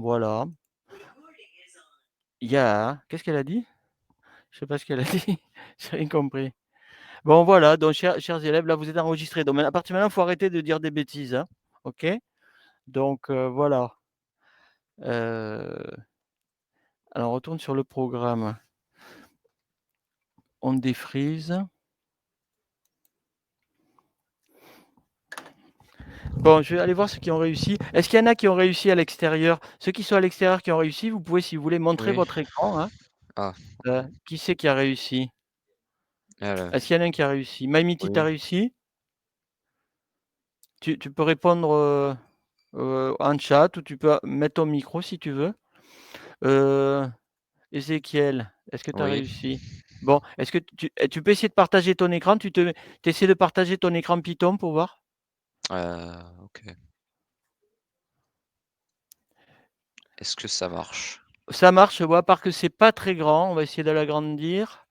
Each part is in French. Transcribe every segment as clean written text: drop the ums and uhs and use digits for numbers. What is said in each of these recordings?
Voilà. Yeah. Qu'est-ce qu'elle a dit? Je sais pas ce qu'elle a dit. J'ai rien compris. Bon voilà, donc chers élèves, là vous êtes enregistrés. Donc à partir de maintenant, il faut arrêter de dire des bêtises, hein. OK? Donc voilà. Heu, alors on retourne sur le programme. On défrise. Bon, je vais aller voir ceux qui ont réussi. Est-ce qu'il y en a qui ont réussi à l'extérieur? Ceux qui sont à l'extérieur qui ont réussi, vous pouvez, si vous voulez, montrer Oui. votre écran, hein. Ah, Qui c'est qui a réussi? alors, Est-ce qu'il y en a un qui a réussi? Maïmiti, tu as oui, réussi? Tu peux répondre, en chat ou tu peux mettre ton micro si tu veux. Heu, Ézéchiel, est-ce que tu as oui, réussi? Bon, est-ce que tu peux essayer de partager ton écran? Tu essaies de partager ton écran Python pour voir? OK. Est-ce que ça marche? Ça marche, ouais, à part que c'est pas très grand, on va essayer de l'agrandir.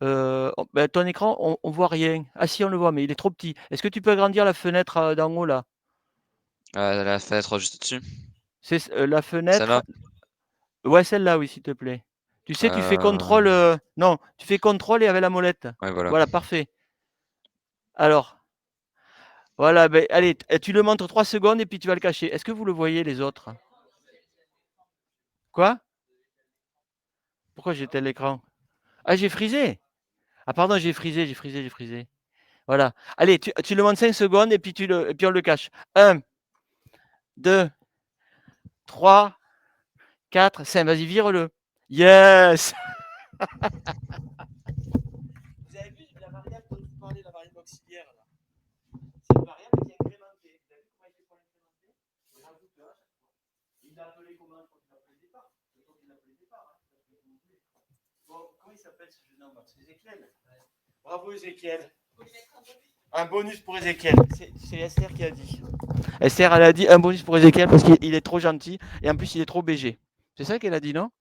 Bah, ton écran, on voit rien. Ah si, on le voit, mais il est trop petit. Est-ce que tu peux agrandir la fenêtre, d'en haut là? La fenêtre juste dessus? La fenêtre Celle-là? ouais, celle-là, oui, s'il te plaît. Tu sais, tu fais contrôle, Heu, non, tu fais contrôle et avec la molette. ouais, voilà. Voilà, parfait. Alors, voilà, beh, allez, tu le montres 3 secondes et puis tu vas le cacher. Est-ce que vous le voyez les autres? Quoi? Pourquoi j'éteins l'écran? Ah, j'ai frisé? Ah pardon, j'ai frisé. Voilà. Allez, tu le montres 5 secondes et puis on le cache. 1, 2, 3, 4, 5. Vas-y, vire-le. Yes! Vous avez vu la variable dont je vous parlais, la variable auxiliaire là? C'est une variable qui est incrémentée. Vous avez vu comment il fait pour l'incrémenter? Il rajoute le 1 à chaque fois. Il l'a appelé comment quand il l'a appelé départ? C'est quand il l'a appelé départ, hein. Bon, comment il s'appelle ce jeune homme? C'est Ézéchiel. Ouais. Bravo Ézéchiel. Un bonus pour Ézéchiel. C'est Esther qui a dit. Esther, elle a dit un bonus pour Ézéchiel parce qu'il est trop gentil et en plus il est trop BG. C'est ça qu'elle a dit, non?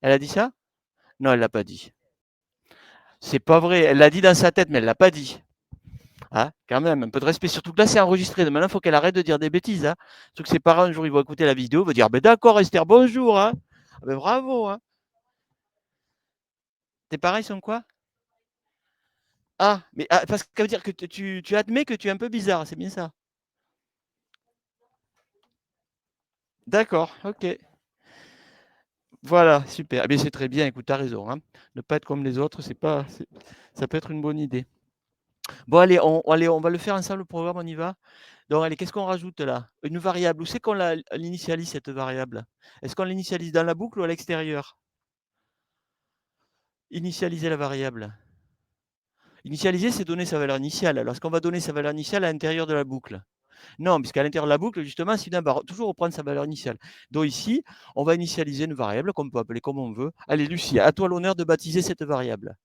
Elle a dit ça? Non, elle l'a pas dit. C'est pas vrai. Elle l'a dit dans sa tête, mais elle l'a pas dit. Hein, quand même, un peu de respect. Surtout que là, c'est enregistré. Maintenant, il faut qu'elle arrête de dire des bêtises. Hein. Surtout que ses parents, un jour, ils vont écouter la vidéo, ils vont dire ben d'accord, Esther, bonjour. Hein. Ah ben, bravo. Hein. Tes parents, ils sont quoi? Ah, mais parce que ça veut dire que tu admets que tu es un peu bizarre, c'est bien ça? D'accord, ok. Voilà, super. Eh bien, c'est très bien. Écoute, tu as raison. Hein. Ne pas être comme les autres, ça peut être une bonne idée. Bon, allez, on va le faire ensemble, le programme, on y va. Donc, allez, qu'est-ce qu'on rajoute là? Une variable. Où c'est qu'on l'initialise, cette variable? Est-ce qu'on l'initialise dans la boucle ou à l'extérieur? Initialiser la variable. Initialiser, c'est donner sa valeur initiale. Alors, est-ce qu'on va donner sa valeur initiale à l'intérieur de la boucle? Non, puisqu'à l'intérieur de la boucle, justement, Sylvain va toujours reprendre sa valeur initiale. Donc ici, on va initialiser une variable qu'on peut appeler comme on veut. Allez, Lucie, à toi l'honneur de baptiser cette variable.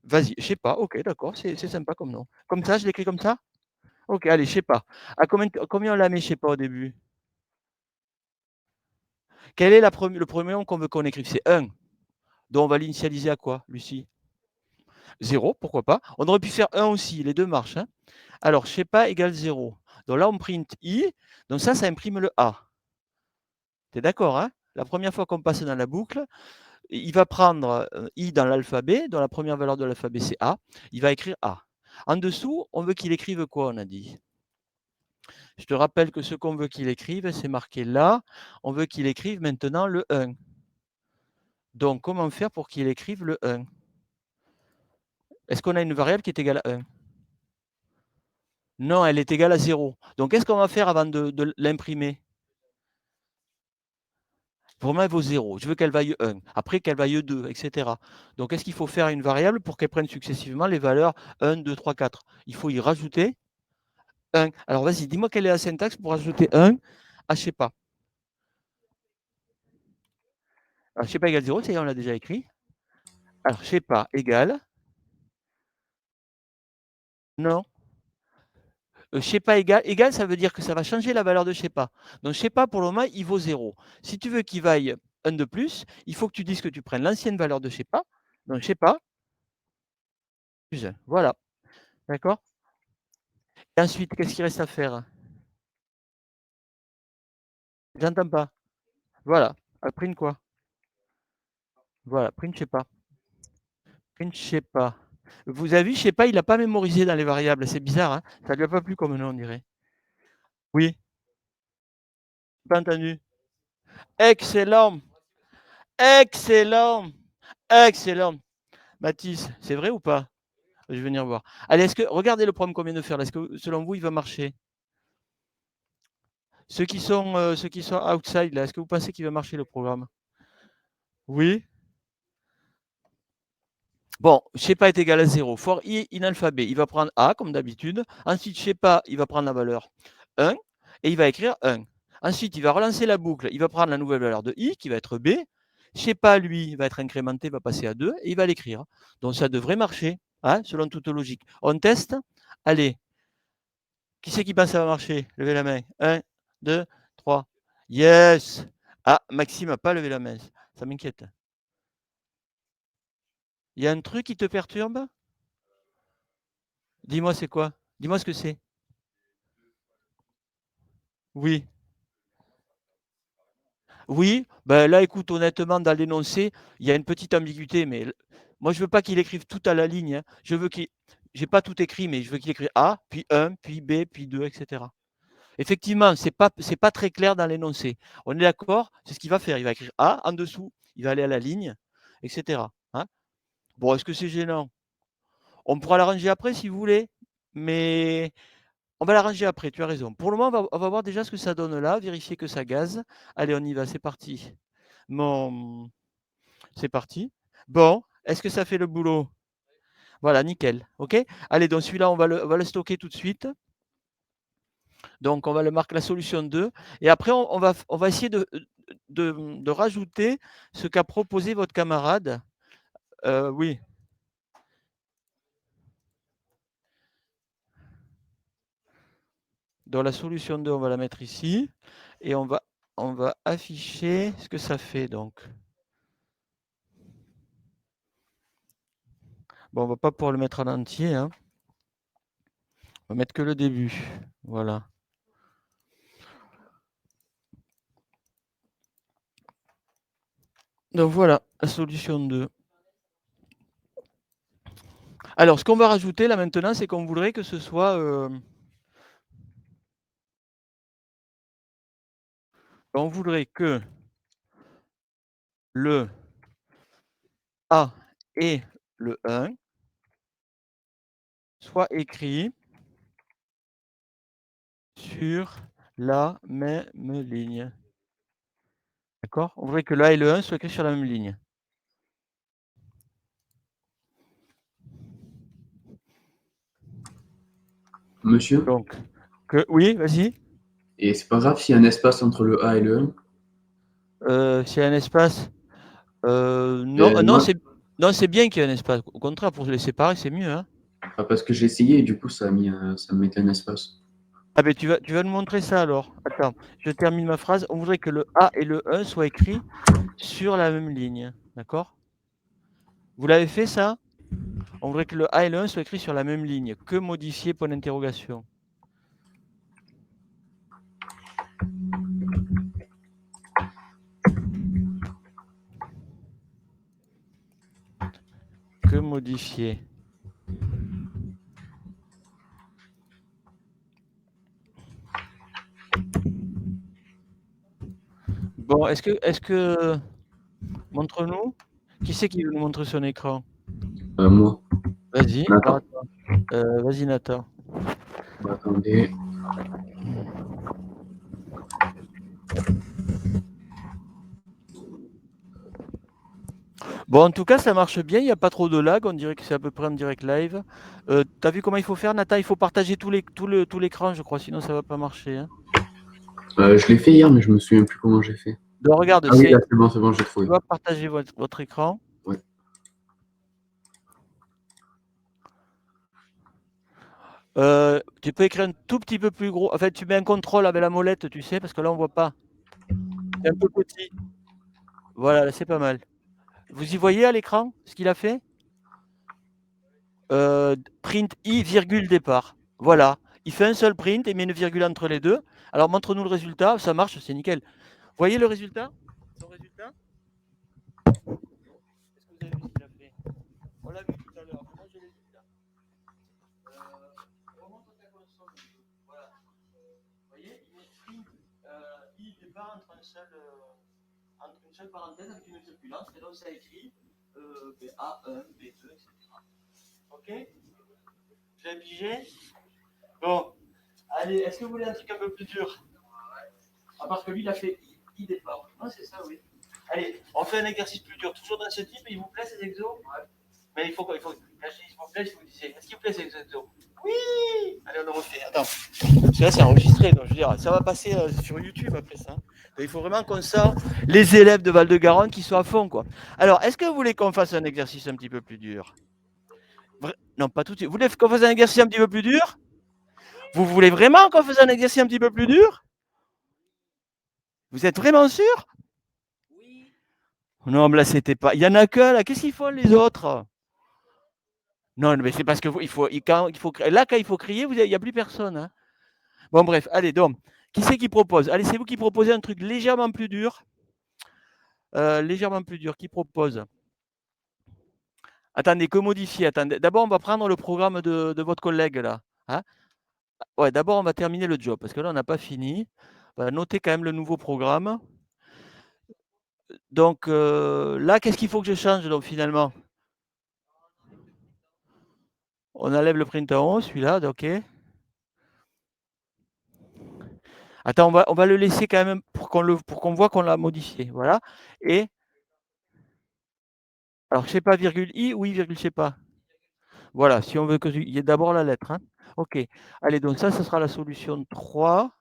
Vas-y, je sais pas. Ok, d'accord, c'est sympa comme nom. Comme ça, je l'écris comme ça? Ok, allez, je sais pas. À combien on la met, je sais pas, au début? Quel est le premier nom qu'on veut qu'on écrive? C'est 1. Donc on va l'initialiser à quoi, Lucie? 0, pourquoi pas. On aurait pu faire 1 aussi, les deux marchent. Hein. Alors, je sais pas égale 0. Donc là, on print i. Donc ça imprime le a. Tu es d'accord, hein? La première fois qu'on passe dans la boucle, il va prendre i dans l'alphabet, dont la première valeur de l'alphabet c'est a. Il va écrire a. En dessous, on veut qu'il écrive quoi, on a dit? Je te rappelle que ce qu'on veut qu'il écrive, c'est marqué là. On veut qu'il écrive maintenant le 1. Donc, comment faire pour qu'il écrive le 1? Est-ce qu'on a une variable qui est égale à 1? Non, elle est égale à 0. Donc, qu'est-ce qu'on va faire avant de l'imprimer? Pour moi, elle vaut 0. Je veux qu'elle vaille 1. Après, qu'elle vaille 2, etc. Donc, qu'est-ce qu'il faut faire à une variable pour qu'elle prenne successivement les valeurs 1, 2, 3, 4? Il faut y rajouter 1. Alors, vas-y, dis-moi quelle est la syntaxe pour rajouter 1 à je sais pas. Alors, je sais pas égale 0, c'est on l'a déjà écrit. Alors, je sais pas égale. Non. Je sais pas égal. Égal, ça veut dire que ça va changer la valeur de je sais pas. Donc, je sais pas, pour le moment, il vaut 0. Si tu veux qu'il vaille 1 de plus, il faut que tu dises que tu prennes l'ancienne valeur de je sais pas. Donc, je sais pas plus 1. Voilà. D'accord? Et ensuite, qu'est-ce qu'il reste à faire? J'entends pas. Voilà. Print quoi? Voilà, print je sais pas. Print je sais pas. Vous avez vu, je sais pas, il n'a pas mémorisé dans les variables. C'est bizarre, hein? Ça lui a pas plu comme nom, on dirait. Oui. Pas entendu. Excellent. Excellent. Excellent. Mathis, c'est vrai ou pas? Je vais venir voir. Allez, regardez le programme qu'on vient de faire. Est-ce que selon vous, il va marcher? Ceux qui sont outside, là, est-ce que vous pensez qu'il va marcher le programme? Oui. Bon, je sais pas est égal à 0. For i in alphabet, il va prendre A comme d'habitude. Ensuite, je sais pas, il va prendre la valeur 1 et il va écrire 1. Ensuite, il va relancer la boucle. Il va prendre la nouvelle valeur de i qui va être B. Je sais pas, lui, il va être incrémenté, va passer à 2 et il va l'écrire. Donc ça devrait marcher, hein, selon toute logique. On teste. Allez. Qui c'est qui pense que ça va marcher? Levez la main. 1, 2, 3. Yes! Ah, Maxime n'a pas levé la main. Ça m'inquiète. Il y a un truc qui te perturbe? Dis-moi c'est quoi? Dis-moi ce que c'est. Oui. Oui, ben là écoute, honnêtement, dans l'énoncé, il y a une petite ambiguïté, mais moi je veux pas qu'il écrive tout à la ligne. Hein. Je veux qu'il. J'ai pas tout écrit, mais je veux qu'il écrive A, puis 1, puis B, puis 2, etc. Effectivement, c'est pas très clair dans l'énoncé. On est d'accord, c'est ce qu'il va faire. Il va écrire A en dessous, il va aller à la ligne, etc. Hein. Bon, est-ce que c'est gênant? On pourra l'arranger après si vous voulez, mais on va l'arranger après, tu as raison. Pour le moment, on va voir déjà ce que ça donne là, vérifier que ça gaze. Allez, on y va, c'est parti. Bon, c'est parti. Bon, est-ce que ça fait le boulot? Voilà, nickel. OK? Allez, donc celui-là, on va le stocker tout de suite. Donc, on va le marquer la solution 2. Et après, on va essayer de rajouter ce qu'a proposé votre camarade. Oui. Dans la solution 2, on va la mettre ici. Et on va afficher ce que ça fait. Donc, bon, on ne va pas pouvoir le mettre en entier. Hein. On va mettre que le début. Voilà. Donc voilà, la solution 2. Alors, ce qu'on va rajouter là maintenant, c'est qu'on voudrait que ce soit... on voudrait que le A et le 1 soient écrits sur la même ligne. D'accord? On voudrait que le A et le 1 soient écrits sur la même ligne. Monsieur? Donc, oui, vas-y. Et c'est pas grave s'il y a un espace entre le A et le 1? S'il y a un espace... non, c'est bien qu'il y ait un espace. Au contraire, pour les séparer, c'est mieux. Hein. Ah, parce que j'ai essayé et du coup, ça me mettait un espace. Ah ben tu vas nous montrer ça alors. Attends, je termine ma phrase. On voudrait que le A et le 1 soient écrits sur la même ligne. D'accord? Vous l'avez fait ça? On voudrait que le A et le 1 soient écrits sur la même ligne. Que modifier, point d'interrogation? Que modifier? Bon, est-ce que... Montre-nous. Qui c'est qui veut nous montrer son écran? Moi. Vas-y. Nathan. Vas-y, Nathan. Bah, attendez. Bon, en tout cas, ça marche bien. Il n'y a pas trop de lag. On dirait que c'est à peu près en direct live. T'as vu comment il faut faire, Nathan? Il faut partager tout l'écran, je crois. Sinon, ça ne va pas marcher. Hein. Je l'ai fait hier, mais je me souviens plus comment j'ai fait. Donc, regarde, ah oui, là, c'est bon, j'ai trouvé. Tu vas partager votre écran. Ouais. Tu peux écrire un tout petit peu plus gros. En fait, tu mets un contrôle avec la molette, tu sais, parce que là, on ne voit pas. C'est un peu petit. Voilà, là, c'est pas mal. Vous y voyez à l'écran ce qu'il a fait? Print i, virgule, départ. Voilà. Il fait un seul print et met une virgule entre les deux. Alors, montre-nous le résultat. Ça marche, c'est nickel. Voyez le résultat? Son résultat? Est-ce que vous avez vu ce qu'il a fait? On l'a vu tout à l'heure, mais moi je l'ai vu là. Remonte ta console. Voilà. Vous voyez, il m'exprime I départ entre une seule parenthèse avec une circulante, et donc ça écrit A1, B2, etc. Ok? Vous avez pigé? Bon. Allez, est-ce que vous voulez un truc un peu plus dur? À part que lui, il a fait I départ. Non, c'est ça, oui. Allez, on fait un exercice plus dur, toujours dans ce type. Il vous plaît ces exos? Ouais. Mais il faut quoi? Quand je dis il vous plaît, je vous disais, est-ce qu'il vous plaît ces exos? Oui! Allez, on le refait. Attends. Parce que là, c'est enregistré, donc je veux dire, ça va passer sur YouTube après ça. Donc, il faut vraiment qu'on sorte les élèves de Val-de-Garonne qui soient à fond, quoi. Alors, est-ce que vous voulez qu'on fasse un exercice un petit peu plus dur? Non, pas tout de suite. Vous voulez qu'on fasse un exercice un petit peu plus dur? Vous voulez vraiment qu'on fasse un exercice un petit peu plus dur? Vous êtes vraiment sûr? Oui. Non, mais là, c'était pas. Il y en a que là. Qu'est-ce qu'ils font les autres? Non, mais c'est parce que quand il faut crier, il n'y a plus personne. Hein. Bon, bref, allez, donc, qui c'est qui propose? Allez, c'est vous qui proposez un truc légèrement plus dur. Légèrement plus dur. Qui propose? Attendez, que modifier? Attendez. D'abord, on va prendre le programme de votre collègue là. Hein. Ouais, d'abord, on va terminer le job parce que là, on n'a pas fini. On va noter quand même le nouveau programme. Donc là, qu'est-ce qu'il faut que je change donc finalement? On enlève le print en haut, celui-là, ok. Attends, on va le laisser quand même pour qu'on voit qu'on l'a modifié. Voilà. Et alors, je sais pas, virgule I, oui, virgule, je sais pas. Voilà, si on veut qu'il y ait d'abord la lettre. Hein. Ok. Allez, donc ça, ce sera la solution 3.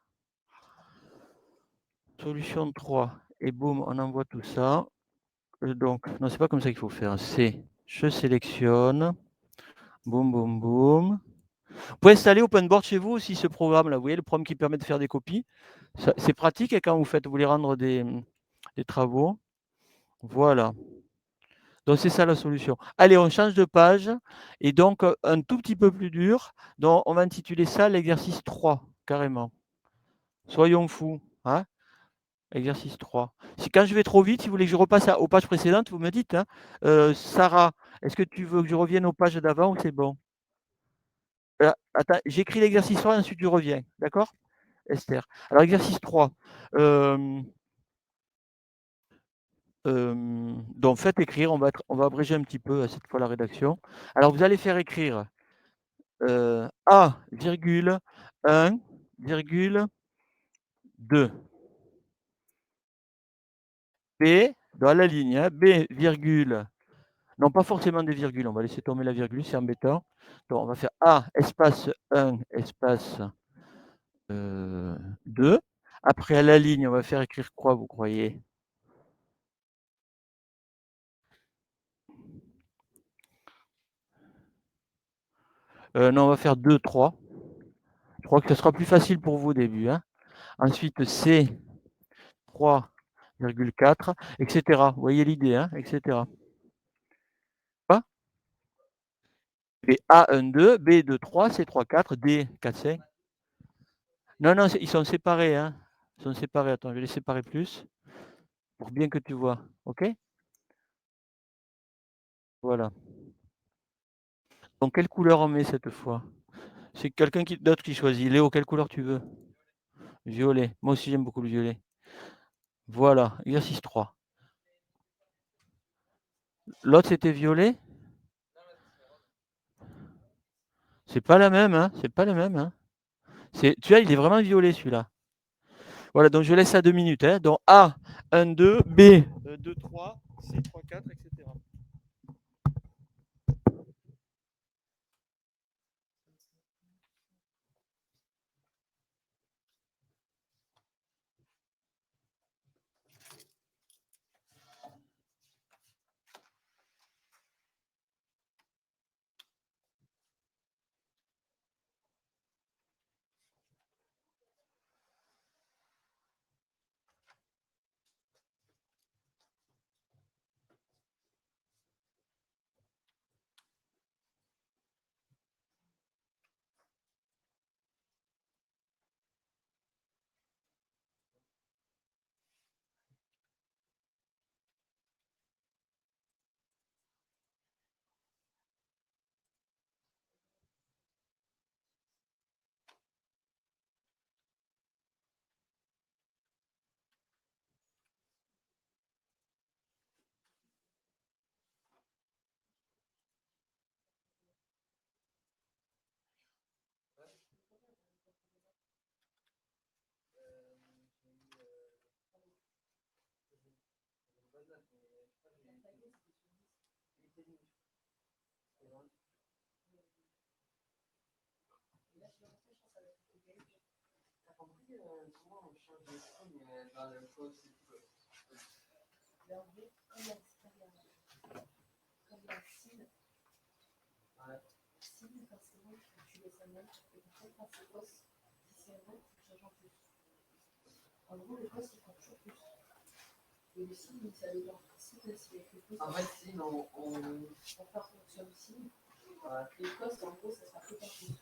Solution 3. Et boum, on envoie tout ça. Donc, non, c'est pas comme ça qu'il faut faire. C'est, je sélectionne. Boum, boum, boum. Vous pouvez installer OpenBoard chez vous aussi, ce programme-là. Vous voyez, le programme qui permet de faire des copies. C'est pratique et quand vous voulez rendre des travaux. Voilà. Donc, c'est ça la solution. Allez, on change de page. Et donc, un tout petit peu plus dur. Donc, on va intituler ça l'exercice 3, carrément. Soyons fous. Hein, exercice 3. Quand je vais trop vite, si vous voulez que je repasse aux pages précédentes, vous me dites. Hein, Sarah, est-ce que tu veux que je revienne aux pages d'avant ou c'est bon? Attends, j'écris l'exercice 3 et ensuite je reviens. D'accord, Esther? Alors, exercice 3. Donc, faites écrire. On va abréger un petit peu cette fois la rédaction. Alors, vous allez faire écrire A, virgule, 1, virgule, 2. B, dans la ligne, hein, B, virgule. Non, pas forcément des virgules. On va laisser tomber la virgule, c'est embêtant. Donc, on va faire A, espace 1, espace 2. Après, à la ligne, on va faire écrire quoi, vous croyez? Non, on va faire 2, 3. Je crois que ce sera plus facile pour vous au début. Hein. Ensuite, C, 3,4, etc. Vous voyez l'idée, hein, etc. Quoi? B, A, 1, 2, B, 2, 3, C, 3, 4, D, 4, 5. Non, non, ils sont séparés. Hein. Ils sont séparés. Attends, je vais les séparer plus pour bien que tu vois. OK? Voilà. Donc, quelle couleur on met cette fois? C'est quelqu'un d'autre qui choisit. Léo, quelle couleur tu veux? Violet. Moi aussi, j'aime beaucoup le violet. Voilà, exercice 3. L'autre, c'était violet? C'est pas la même, hein? C'est pas la même, hein? Tu vois, il est vraiment violet celui-là. Voilà, donc je laisse à 2 minutes. Hein. Donc A, 1, 2, B, 2, 3, C, 3, 4, etc. En gros, le poste, il prend toujours plus. Et le signe, ça dépend. Si c'est quelque chose. En fait, si on fait en fonction du signe, les postes, en gros, ça sera tout en plus.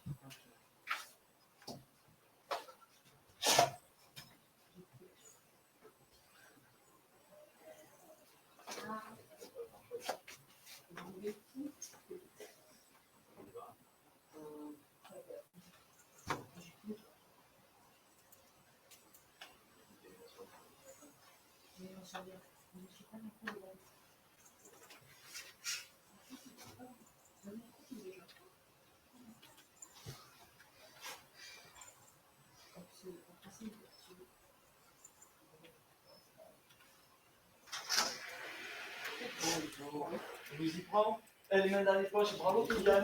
Je vous y prends. Les mains dans les poches, bravo Kylian.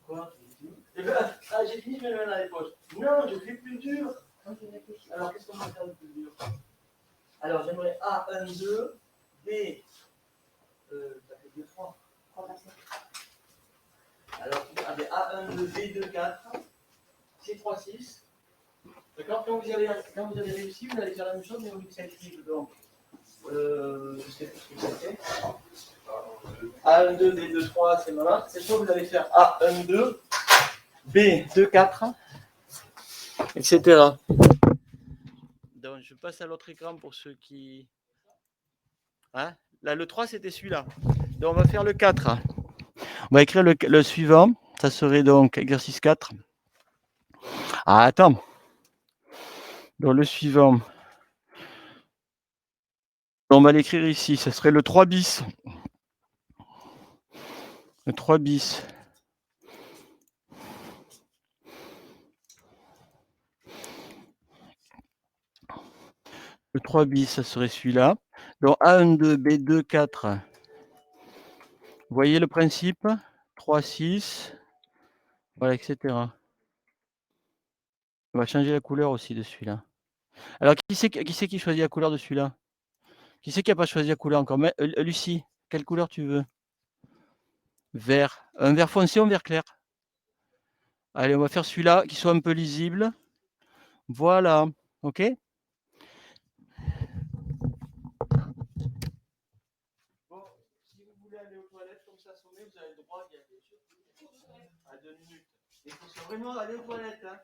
Quoi? Eh ben, j'ai fini, je mets les mains dans les poches. Non, je fais plus dur. Alors, qu'est-ce qu'on va faire de plus dur? Alors, j'aimerais A, 1, 2, B, ça fait 2, 3. Alors, regardez, A, 1, 2, B, 2, 4, C, 3, 6. D'accord? Quand vous avez réussi, vous allez faire la même chose, mais au lieu de s'écrire. Donc, je sais plus ce que c'était. A1, 2, B2, 3, c'est malin. C'est sûr, vous allez faire A1, 2, B2, 4, etc. Donc, je passe à l'autre écran pour ceux qui... Hein? Là, le 3, c'était celui-là. Donc, on va faire le 4. On va écrire le suivant. Ça serait donc exercice 4. Ah, attends. Donc, le suivant. On va l'écrire ici. Ça serait le 3 bis. Le 3 bis. Le 3 bis, ça serait celui-là. Donc A1, 2, B2, 4. Vous voyez le principe? 3, 6. Voilà, etc. On va changer la couleur aussi de celui-là. Alors, qui c'est qui choisit la couleur de celui-là? Qui c'est qui n'a pas choisi la couleur encore? Lucie, quelle couleur tu veux? Vert. Un vert foncé ou un vert clair? Allez, on va faire celui-là qui soit un peu lisible. Voilà. OK? Bon, si vous voulez aller aux toilettes comme ça sonner, vous avez le droit d'y aller. À 2 minutes. Il faut vraiment aller aux toilettes. Hein.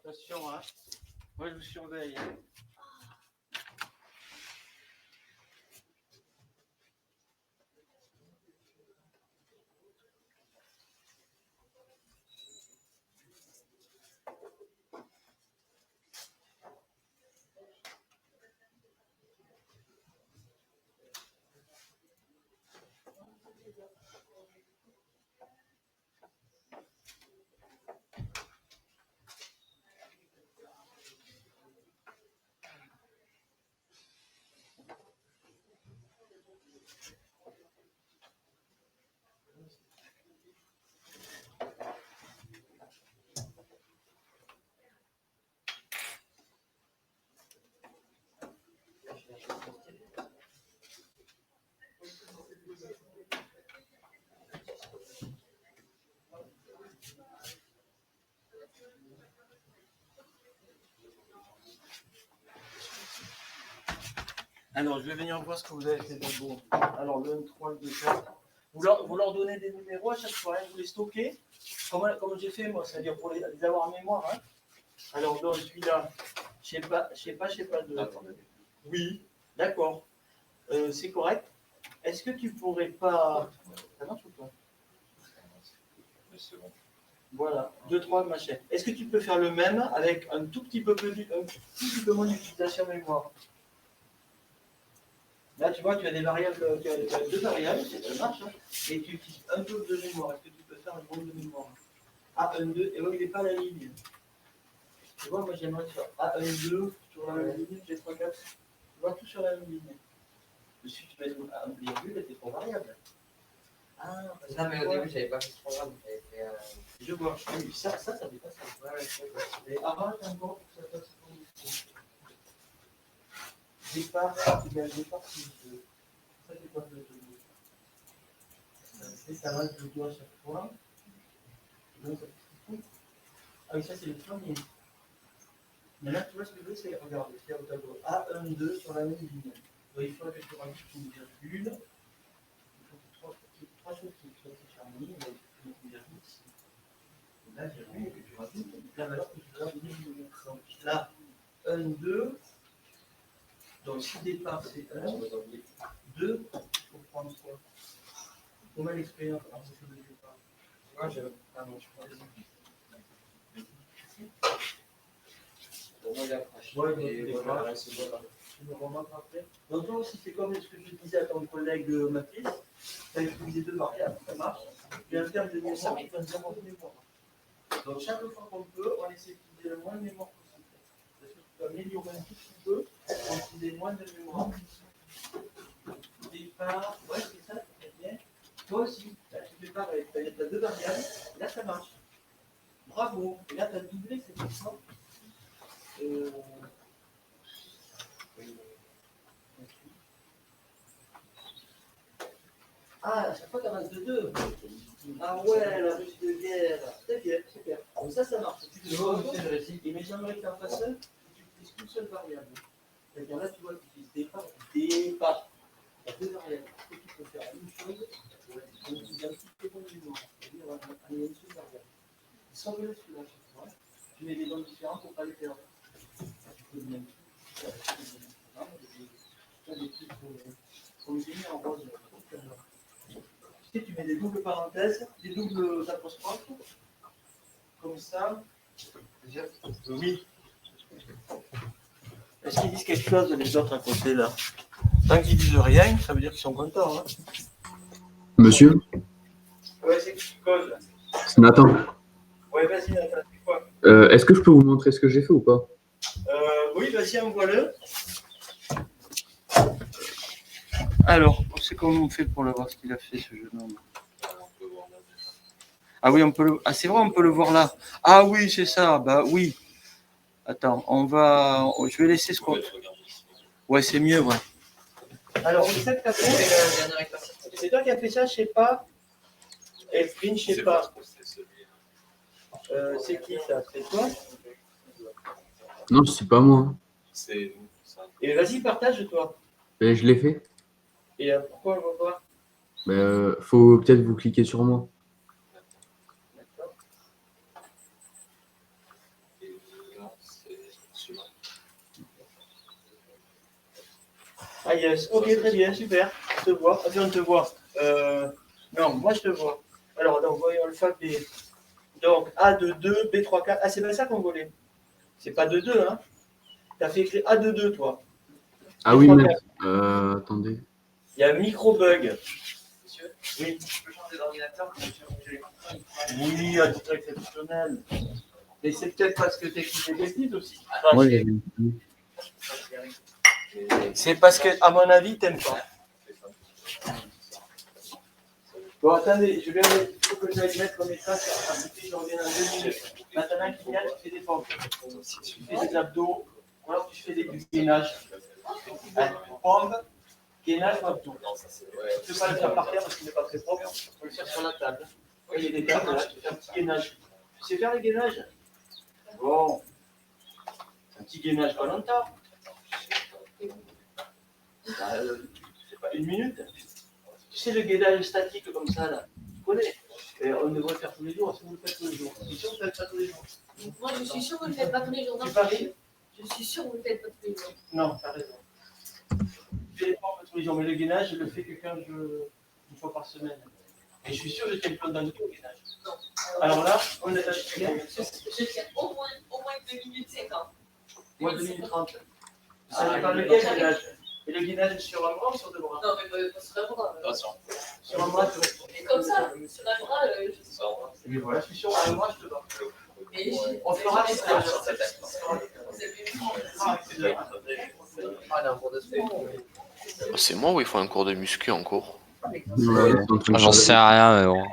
Attention, hein. Moi, je vous surveille. Hein. Alors, je vais venir voir ce que vous avez fait de beau. Alors, le 1, 3, le 2, 4. Vous leur donnez des numéros à chaque fois, hein, vous les stockez, comme j'ai fait moi, c'est-à-dire pour les avoir en mémoire. Hein. Alors, donc, celui-là, je sais pas de... Oui, d'accord. C'est correct. Est-ce que tu pourrais pas... Ça marche ou pas? Voilà, 2, 3, machin. Est-ce que tu peux faire le même avec un tout petit peu moins d'utilisation mémoire? Là, tu vois, tu as des variables, tu as 2 variables, ça marche, hein, et tu utilises un peu de mémoire. Est-ce que tu peux faire un groupe de mémoire? A1, 2, et oui, il n'est pas la ligne. Tu vois, moi j'aimerais faire A1, 2 sur la même ligne, G3, 4. Tu vois, tout sur la même ligne. Dessus, tu mets un virgule et t'es trop variable. Ah, non, mais au début, j'avais pas fait ce programme. J'avais fait. Je vois. Oui, ça dépasse. Mais avant, t'as encore pour que ça fasse comme il faut. Départ égale départ plus 2. Ça, c'est quoi le 2? Ça reste le 2 à chaque fois. Donc, ça fait. Ah oui, ça, c'est le premier. Maintenant, tu vois ce que je veux, c'est regarde, faire au tableau A1, 2 sur la même ligne. Donc, il faudrait que tu rajoutes une virgule. Il faut que trois choses qui soient déterminées. Il faut une virgule ici. La virgule que tu rajoutes, la valeur que tu dois donner. Donc là, 1, 2. Donc si départ c'est 1, 2, il faut prendre quoi? Combien l'expérience en fonction de départ? Moi, je. Ah non, je crois. Pour moi, il a craché. Ouais, Et donc, voilà, c'est voilà. Je me remarque après. Donc toi aussi, c'est comme ce que je disais à ton collègue Mathis, tu as utilisé deux variables, ça marche. Et en termes de mémoire, tu as un zéro de mémoire. Donc chaque fois qu'on peut, on essaie d'utiliser le moins de mémoire possible. Parce que tu peux améliorer un tout petit peu pour utiliser le moins de mémoire. Départ, ouais, c'est ça, c'est bien. Toi aussi, là, tu fais pareil. Tu as deux variables, et là ça marche. Bravo. Et là, tu as doublé cette question. Ah, à chaque fois, tu as de 2. Ah ouais, la russe de guerre. C'est bien, super. Donc ça marche. Tu te vois, c'est le récit. Mais j'aimerais que tu en fasses un, tu utilises qu'une seule variable. C'est-à-dire là, tu vois, tu utilises départ. Il y a deux variables. Et tu peux faire la même chose. Donc, tu donnes toutes tes bons mémoires. C'est-à-dire, il y a une seule variable. Sans que là, celui-là, à chaque fois, tu mets des noms différents pour ne pas les perdre. Tu peux même faire des trucs comme j'ai mis en rose. Tu mets des doubles parenthèses, des doubles apostrophes, comme ça. Oui. Est-ce qu'ils disent quelque chose les autres à côté là? Tant qu'ils disent rien, ça veut dire qu'ils sont contents. Hein. Monsieur, Ouais, c'est qui cause? c'est Nathan. Ouais, vas-y, Nathan, c'est quoi? Est-ce que je peux vous montrer ce que j'ai fait ou pas? Oui, vas-y, envoie-le. Alors, c'est comment on fait pour le voir ce qu'il a fait, ce jeune homme? Ah oui, on peut le... Ah, c'est vrai, on peut le voir là. Ah oui, c'est ça. Bah oui. Attends, on va... Je vais laisser ce qu'on... Ouais, c'est mieux, ouais. Alors, c'est ça que tu as fait? C'est toi qui as fait ça, je sais pas. Elfrine, je sais pas. C'est qui ça? C'est toi? Non, c'est pas moi. Et vas-y, partage-toi. Je l'ai fait. Et pourquoi on va voir? Faut peut-être vous cliquer sur moi. D'accord. Ah yes, ok, très bien, super. On te voit. Ah, on te voit. Non, moi je te vois. Alors, donc, voyons l'alphabet. Donc, A de 2, B 3, 4. Ah, c'est pas ça qu'on voulait. C'est pas de 2, hein. T'as fait écrire A de 2, toi. Ah oui, mais attendez. Il y a un micro-bug. Monsieur, Oui. je peux changer d'ordinateur pour que je Oui, à titre exceptionnel. Mais c'est peut-être parce que tu écris des bêtises aussi. Moi, C'est parce que, à mon avis, t'aimes pas. Bon, attendez, je vais mettre, il faut que j'aille mettre le message à côté, je reviens dans 2 minutes. Maintenant, Kylian, tu fais des pompes. Tu fais des abdos, ou alors tu fais du gainage. Pompe, gainage ou abdos. Tu ne peux pas le faire par terre parce qu'il n'est pas très propre, il faut le faire sur la table. Il y a des tables, là, tu fais un petit gainage. Tu sais faire le gainage? Bon. Un petit gainage pas longtemps. C'est pas 1 minute. Tu sais le gainage statique comme ça là, tu connais. Et on devrait le faire tous les jours, est-ce que vous le faites tous les jours? Je suis sûr que vous ne le faites pas tous les jours. Moi, je suis sûre que vous ne le faites pas tous les jours. Tu paries? Je suis sûre que vous ne le faites pas tous les jours. Non, t'as raison. Je fais les pompes tous les jours, mais le gainage, je le fais que quand une fois par semaine. Et je suis sûr que je tiens le plan dans le tout au gainage. Non. Alors là, on est à Je tiens au moins 2 minutes 50. moins 2 minutes 30. Ça dépend lequel gainage. Et le gainage sur un bras ou sur 2 bras? Non, mais pas sur un bras. Sur un bras, tu restes. Mais comme ça, sur un bras, je sais pas. Mais voilà, je suis sûr, à un bras, je te bats. Mais On fera des stages. vous avez vu. Ah, non, pour de sport. C'est moi ou il faut un cours de muscu en cours? Ouais, ils sont en train de J'en sais rien, mais bon.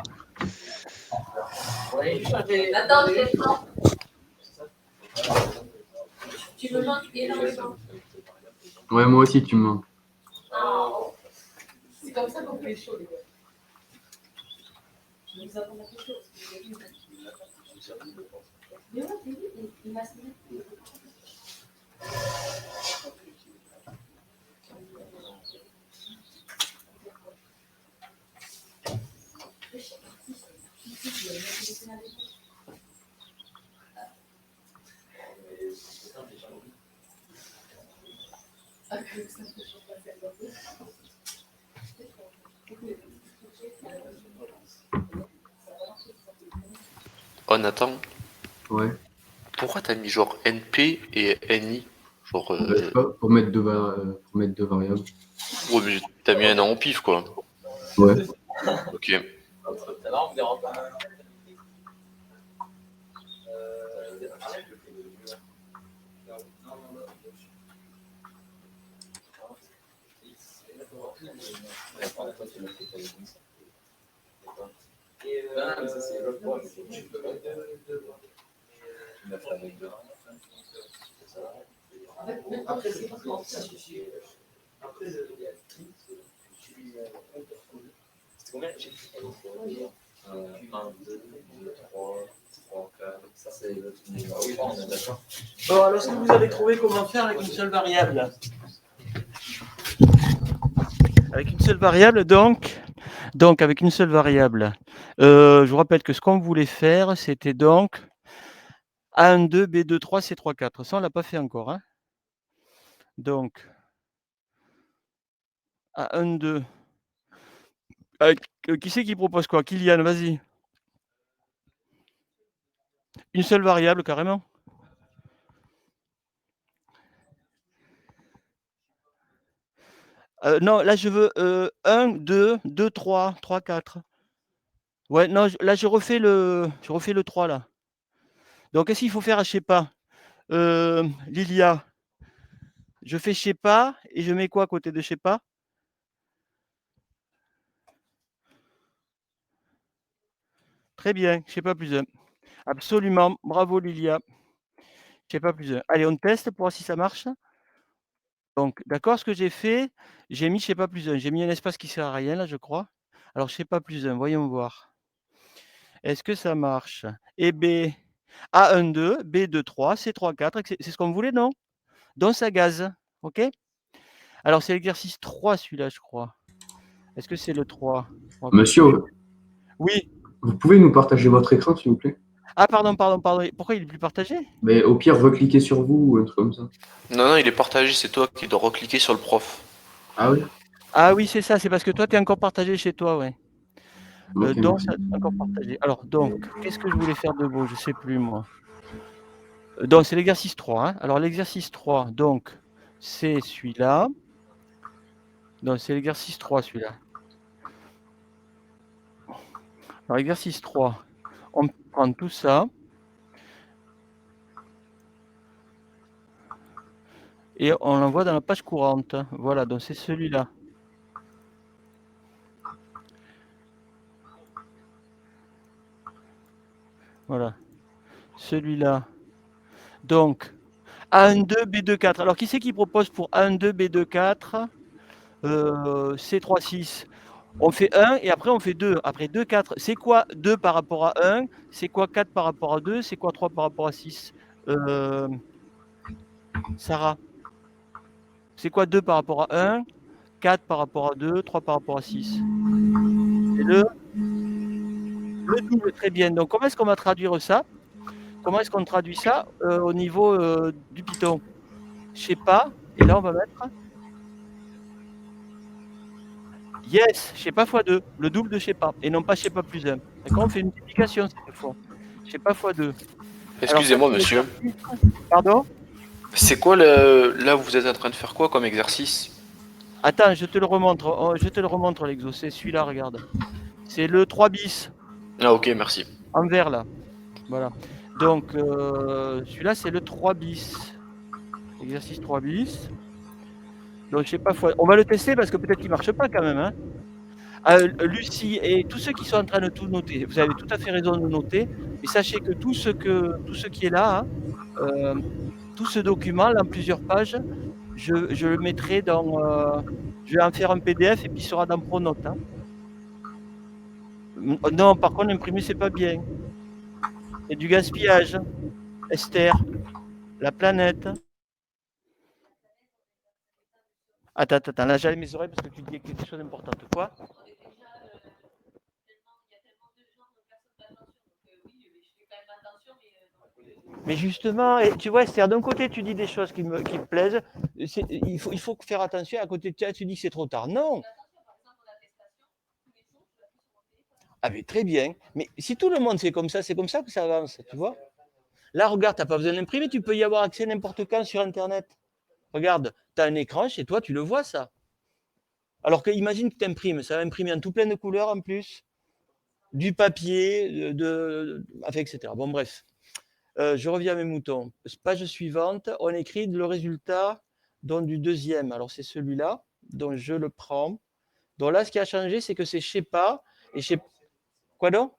Attends, tu me manques énormément. Ouais, moi aussi, tu me manques. C'est comme ça qu'on fait chaud, les gars. Je vous attends quelque chose. Mais ouais, t'as vu, il m'a signé. Oh Nathan, Ouais. pourquoi t'as mis genre NP et NI? Genre, Je sais pas, pour mettre deux variables. ouais, mais t'as mis un an au pif quoi. Ouais. Ok. Ça va, on me dérange pas. Non, mais ça c'est l'autre point. Tu peux mettre la avec deux. Après, c'est pas comment ça. Après, C'était combien? 1, 2, 3, 4. Ça c'est l'autre numéro. Oui, on est d'accord. Bon, alors, est-ce que vous avez trouvé comment faire avec une seule variable? Avec une seule variable, donc avec une seule variable. Je vous rappelle que ce qu'on voulait faire, c'était donc A1, 2, B2, 3, C3, 4. Ça, on ne l'a pas fait encore. Hein. Donc, A1, 2. Qui c'est qui propose quoi? Kylian, vas-y. Une seule variable, carrément. Non, là, je veux 1, 2, 2, 3, 3, 4. Ouais, non, là, je refais le 3, là. Donc, qu'est-ce qu'il faut faire à je sais pas Lilia, je fais je sais pas et je mets quoi à côté de je sais pas? Très bien, je sais pas plus 1. Absolument, bravo Lilia. Je sais pas plus 1. Allez, on teste pour voir si ça marche. Donc, d'accord, ce que j'ai fait, j'ai mis je sais pas plus 1. J'ai mis un espace qui sert à rien, là, je crois. Alors, je sais pas plus 1, voyons voir. Est-ce que ça marche? Et B, A1, 2, B2, 3, C3, 4, c'est ce qu'on voulait, non? Donc, ça gaze, ok? Alors, c'est l'exercice 3, celui-là, je crois. Est-ce que c'est le 3? Monsieur, Oui. vous pouvez nous partager votre écran, s'il vous plaît? Ah, pardon. Pourquoi il est plus partagé? Mais au pire, recliquez sur vous ou un truc comme ça. Non, il est partagé, c'est toi qui dois recliquer sur le prof. Ah oui? Ah oui, c'est ça, c'est parce que toi, tu es encore partagé chez toi, ouais. Ok, Donc, merci. ça est encore partagé. Alors, donc, qu'est-ce que je voulais faire de beau? Je ne sais plus, moi. Donc, c'est l'exercice 3. Hein. Alors, l'exercice 3, donc, c'est celui-là. Donc, c'est l'exercice 3, celui-là. Alors, exercice 3, on prend tout ça. Et on l'envoie dans la page courante. Voilà, donc c'est celui-là. Voilà. Celui-là. Donc, A1, 2, B2, 4. Alors, qui c'est qui propose pour A1, 2, B2, 4 C3, 6. On fait 1 et après on fait 2. Après 2, 4. C'est quoi 2 par rapport à 1? C'est quoi 4 par rapport à 2? C'est quoi 3 par rapport à 6? Sarah, c'est quoi 2 par rapport à 1? 4 par rapport à 2, 3 par rapport à 6. C'est le double, très bien. Donc, comment est-ce qu'on va traduire ça? Comment est-ce qu'on traduit ça au niveau du Python? Je sais pas. Et là, on va mettre yes, je sais pas x2, le double de je sais pas, et non pas je sais pas plus 1. D'accord, on fait une multiplication cette fois. Je sais pas x2. Excusez-moi, monsieur. Pardon? C'est quoi le. Là, vous êtes en train de faire quoi comme exercice? Attends, je te le remontre, l'exo. C'est celui-là, regarde. C'est le 3 bis. Ah, ok, merci. En vert, là. Voilà. Donc, celui-là, c'est le 3 bis. Exercice 3 bis. Donc, je sais pas, on va le tester parce que peut-être qu'il ne marche pas quand même. Hein. Lucie et tous ceux qui sont en train de tout noter, vous avez tout à fait raison de noter. Et sachez que tout ce qui est là, hein, tout ce document, là, en plusieurs pages, je le mettrai dans... je vais en faire un PDF et puis il sera dans Pronote. Hein. Non, par contre, imprimer, c'est pas bien. C'est du gaspillage. Esther, la planète. Attends, là j'allais mes oreilles parce que tu dis quelque chose d'important. Quoi? Mais justement, tu vois, Esther, d'un côté tu dis des choses qui me plaisent, il faut faire attention, à côté de toi tu dis que c'est trop tard. Non. Ah mais très bien, mais si tout le monde fait comme ça, c'est comme ça que ça avance, tu vois. Là, regarde, tu n'as pas besoin d'imprimer, tu peux y avoir accès n'importe quand sur Internet. Regarde, tu as un écran chez toi, tu le vois ça. Alors que imagine que tu imprimes, ça va imprimer en tout plein de couleurs en plus, du papier, etc. Bon bref, je reviens à mes moutons. Page suivante, on écrit le résultat donc, du deuxième. Alors c'est celui-là, donc je le prends. Donc là, ce qui a changé, c'est que c'est je sais pas et je sais... Quoi donc?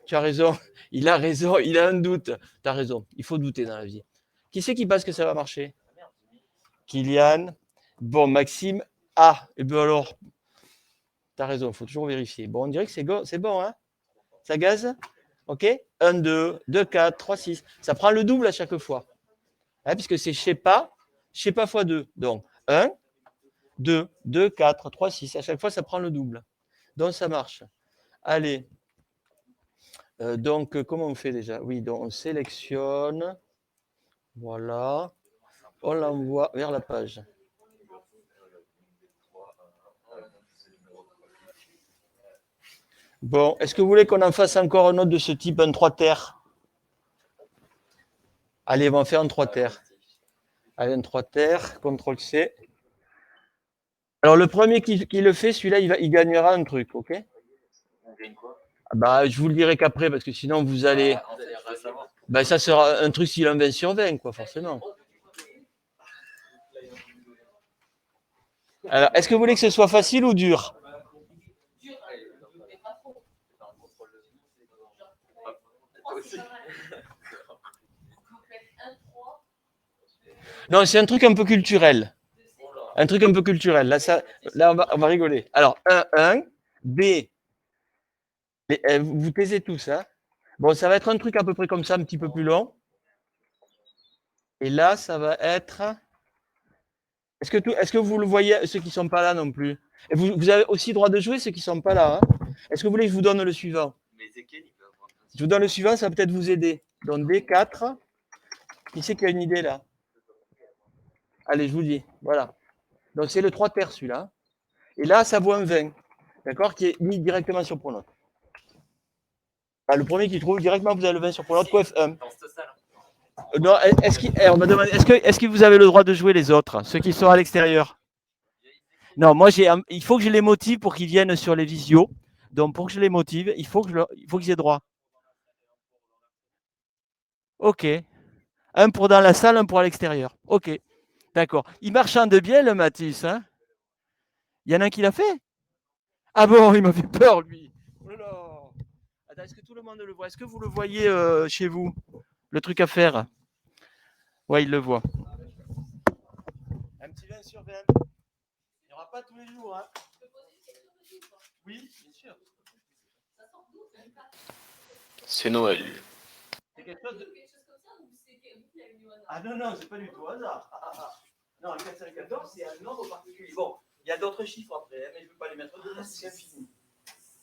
Tu as raison, il a raison, il a un doute. Tu as raison, il faut douter dans la vie. Qui c'est qui pense que ça va marcher? Kylian. Bon, Maxime. Ah, et bien alors, tu as raison, il faut toujours vérifier. Bon, on dirait que c'est bon, hein? Ça gaze? OK? 1, 2, 2, 4, 3, 6. Ça prend le double à chaque fois. Hein, puisque c'est je sais pas fois 2. Donc, 1, 2, 2, 4, 3, 6. À chaque fois, ça prend le double. Donc, ça marche. Allez. Donc, comment on fait déjà? Oui, donc on sélectionne. Voilà. On l'envoie vers la page. Bon, est-ce que vous voulez qu'on en fasse encore un autre de ce type, un 3 terres? Allez, on va en faire un 3 terres. Allez, un 3 terres, CTRL-C. Alors, le premier qui le fait, celui-là, il gagnera un truc, ok? Bah, je vous le dirai qu'après, parce que sinon, vous allez... Bah, ça sera un truc s'il a un 20 sur 20, quoi, forcément. Alors, est-ce que vous voulez que ce soit facile ou dur? Non, c'est un truc un peu culturel. Un truc un peu culturel. Là on va rigoler. Alors, 1, B. Vous taisez tous, hein? Bon, ça va être un truc à peu près comme ça, un petit peu plus long. Et là, ça va être... Est-ce que vous le voyez, ceux qui ne sont pas là non plus? Et vous avez aussi le droit de jouer, ceux qui ne sont pas là. Hein? Est-ce que vous voulez que je vous donne le suivant? Je vous donne le suivant, ça va peut-être vous aider. Donc, D4. Qui c'est qui a une idée, là? Allez, je vous dis. Voilà. Donc, c'est le 3 terres, celui-là. Et là, ça vaut un 20. D'accord? Qui est mis directement sur Pronote. Ah, le premier qui trouve directement, vous avez le 20 sur Pronote, quoi, F1. Non, on m'a demandé, est-ce que vous avez le droit de jouer les autres, ceux qui sont à l'extérieur? Non, moi, il faut que je les motive pour qu'ils viennent sur les visios. Donc, pour que je les motive, il faut qu'ils aient droit. OK. Un pour dans la salle, un pour à l'extérieur. OK. D'accord. Il marchande bien, le Mathis. Hein? Il y en a un qui l'a fait? Ah bon, il m'a fait peur, lui. Oh là là. Attends, est-ce que tout le monde le voit? Est-ce que vous le voyez chez vous? Le truc à faire? Ouais, il le voit. Un petit 20 sur 20. Il n'y aura pas tous les jours. Hein? Oui, bien sûr. C'est Noël. C'est quelque chose de... Ah non, c'est pas du tout hasard. Non, le 414, c'est un nombre particulier. Bon, il y a d'autres chiffres après, mais je ne peux pas les mettre dedans, c'est infini.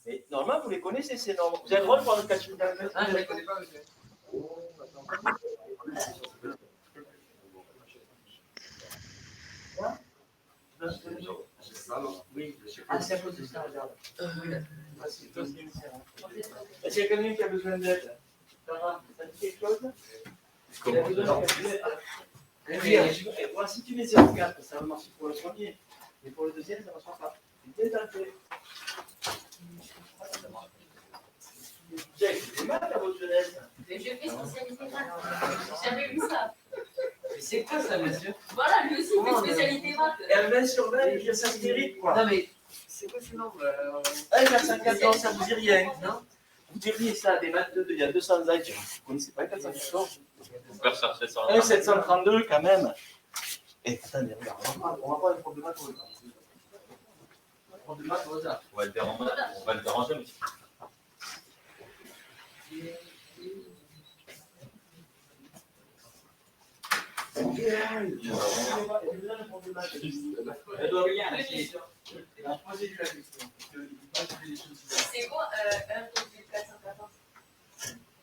Mais normalement, vous les connaissez, ces nombres. Vous avez le droit de prendre le 414. Ah, je ne les connais pas, monsieur. Oui, ah, c'est à cause de ça, regarde. Est-ce qu'il y a quelqu'un qui a besoin d'aide? Ça dit quelque chose? Si tu mets 0,4, ça va marcher pour le premier. Mais pour le deuxième, ça ne marchera pas. Bien tenté. C'est mal à votre jeunesse. Mais je fais spécialité maths. J'ai jamais vu ça. C'est quoi ça, monsieur? Voilà, lui aussi, il fait spécialité maths. Et un 20 sur 20, il y a ça mérite, quoi. Non, mais c'est quoi ce nombre 414, ça vous dit rien, non? Vous diriez ça à des maths de il y a 200 ans, vous ne connaissez pas 414? 732 quand même. Et attendez, regarde, on va prendre le prof de maths au hasard. Le prof de maths au hasard. On va le déranger, monsieur. Elle doit rien. C'est quoi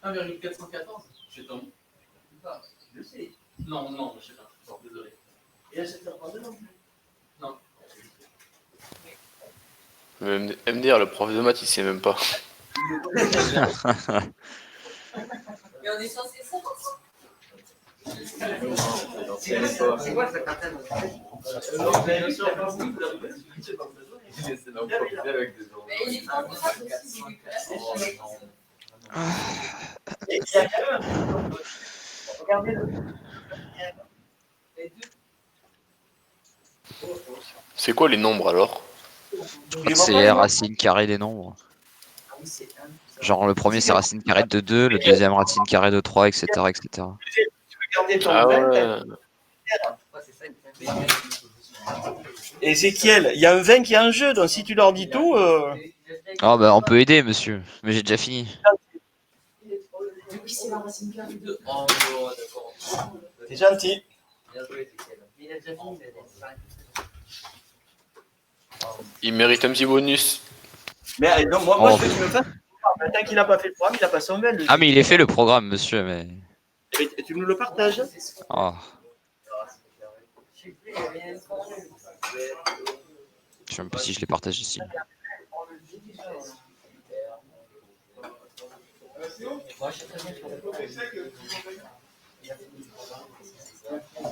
1,414? 1,414? Je tombe. Je sais. Non, non, je sais pas. Désolé. Et à 732 non plus? Non. MDR, le prof de maths, il sait même pas. Mais on est censé savoir ça. C'est quoi ça, Cartel? Mais il est prof de maths aussi, Regardez-le. C'est quoi les nombres alors? C'est racine carrée des nombres. Genre le premier c'est racine carrée de 2, le deuxième racine carrée de 3, etc. etc. Tu veux garder ton Ah ouais. Ézéchiel, il y a un 20 qui est en jeu, donc si tu leur dis tout. Ah bah on peut aider monsieur, mais j'ai déjà fini. Oui, c'est la racine carrée de. Oh, d'accord. T'es gentil. Il mérite un petit bonus. Mais non, moi je veux qu'il me fasse. Tant qu'il n'a pas fait le programme, il n'a pas son mail. Ah mais il est fait le programme monsieur, mais... Et tu nous le partages? Oh. Je sais même pas si je les partage ici.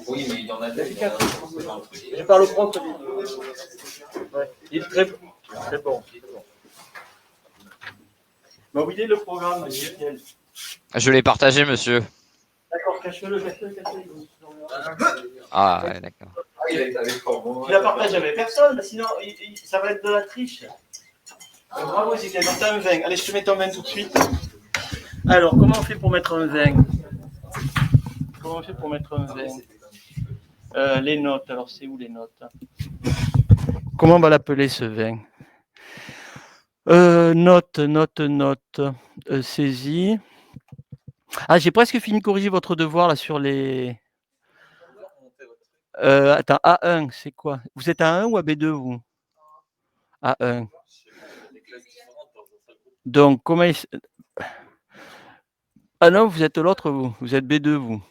Oui, mais il y en a d'autres. Je parle au prof. Ouais. Il est très bon. Bah, où il est le programme, Ézéchiel? Je l'ai partagé monsieur. D'accord, cache-le. Ah ouais, d'accord. Tu l'as partagé avec personne, sinon ça va être de la triche. Bravo Ézéchiel, donc t'as un 20. Allez, je te mets ton 20 tout de suite. Alors, comment on fait pour mettre un 20? Comment on fait pour mettre un 20? Les notes, alors c'est où les notes? Comment on va l'appeler ce 20? Note. Saisie. Ah, j'ai presque fini de corriger votre devoir là sur les... attends, A1, c'est quoi? Vous êtes à A1 ou à B2 vous? A1. Donc, comment il... Ah non, vous êtes l'autre vous. Vous êtes B2 vous.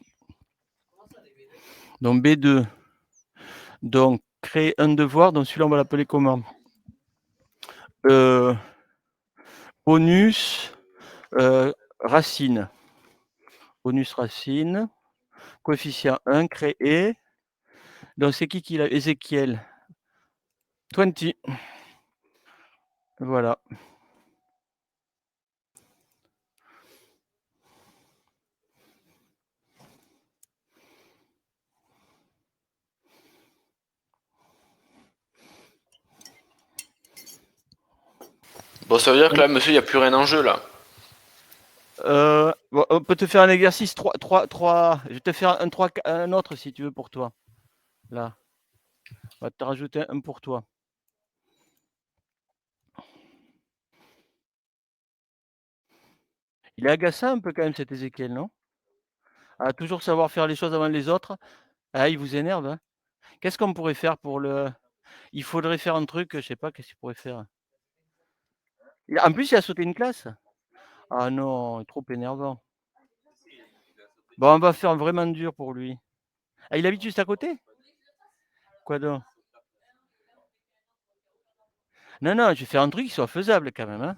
Donc B2. Donc, créer un devoir. Donc celui-là, on va l'appeler comment? Bonus racine. Bonus racine. Coefficient 1, créer. Donc c'est qui l'a? Ézéchiel. 20. Voilà. Bon, ça veut dire que là, monsieur, il n'y a plus rien en jeu là. Bon, on peut te faire un exercice 3. Je vais te faire un autre si tu veux pour toi. Là. On va te rajouter un pour toi. Il est agaçant un peu quand même cet Ézéchiel, non? À toujours savoir faire les choses avant les autres. Ah, il vous énerve, hein? Qu'est-ce qu'on pourrait faire pour le... Il faudrait faire un truc, je sais pas, qu'est-ce qu'il pourrait faire? En plus, il a sauté une classe. Ah non, il est trop énervant. Bon, on va faire vraiment dur pour lui. Ah, il habite juste à côté? Quoi donc? Non, je vais faire un truc qui soit faisable quand même, hein?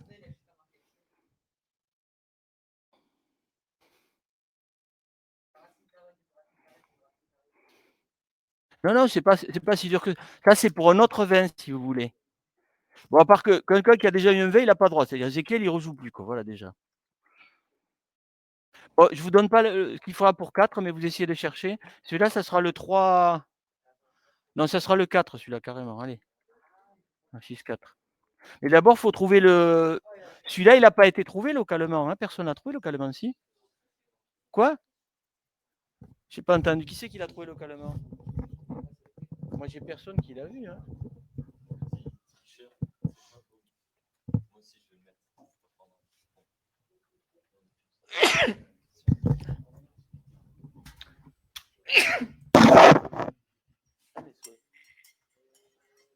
Non, c'est pas si dur que ça. C'est pour un autre 20 si vous voulez. Bon, à part que quelqu'un qui a déjà eu un 20, il n'a pas droit. C'est-à-dire Ézéchiel, il rejoue plus, quoi. Voilà déjà. Bon, je vous donne pas ce qu'il faudra pour 4, mais vous essayez de chercher. Celui-là, ça sera le 3. Non, ça sera le 4, celui-là, carrément. Allez. 6, 4. Mais d'abord, il faut trouver le. Celui-là, il n'a pas été trouvé localement. Hein. Personne n'a trouvé localement, si. Quoi? Je n'ai pas entendu. Qui c'est qui l'a trouvé localement? Moi, j'ai personne qui l'a vu. Hein.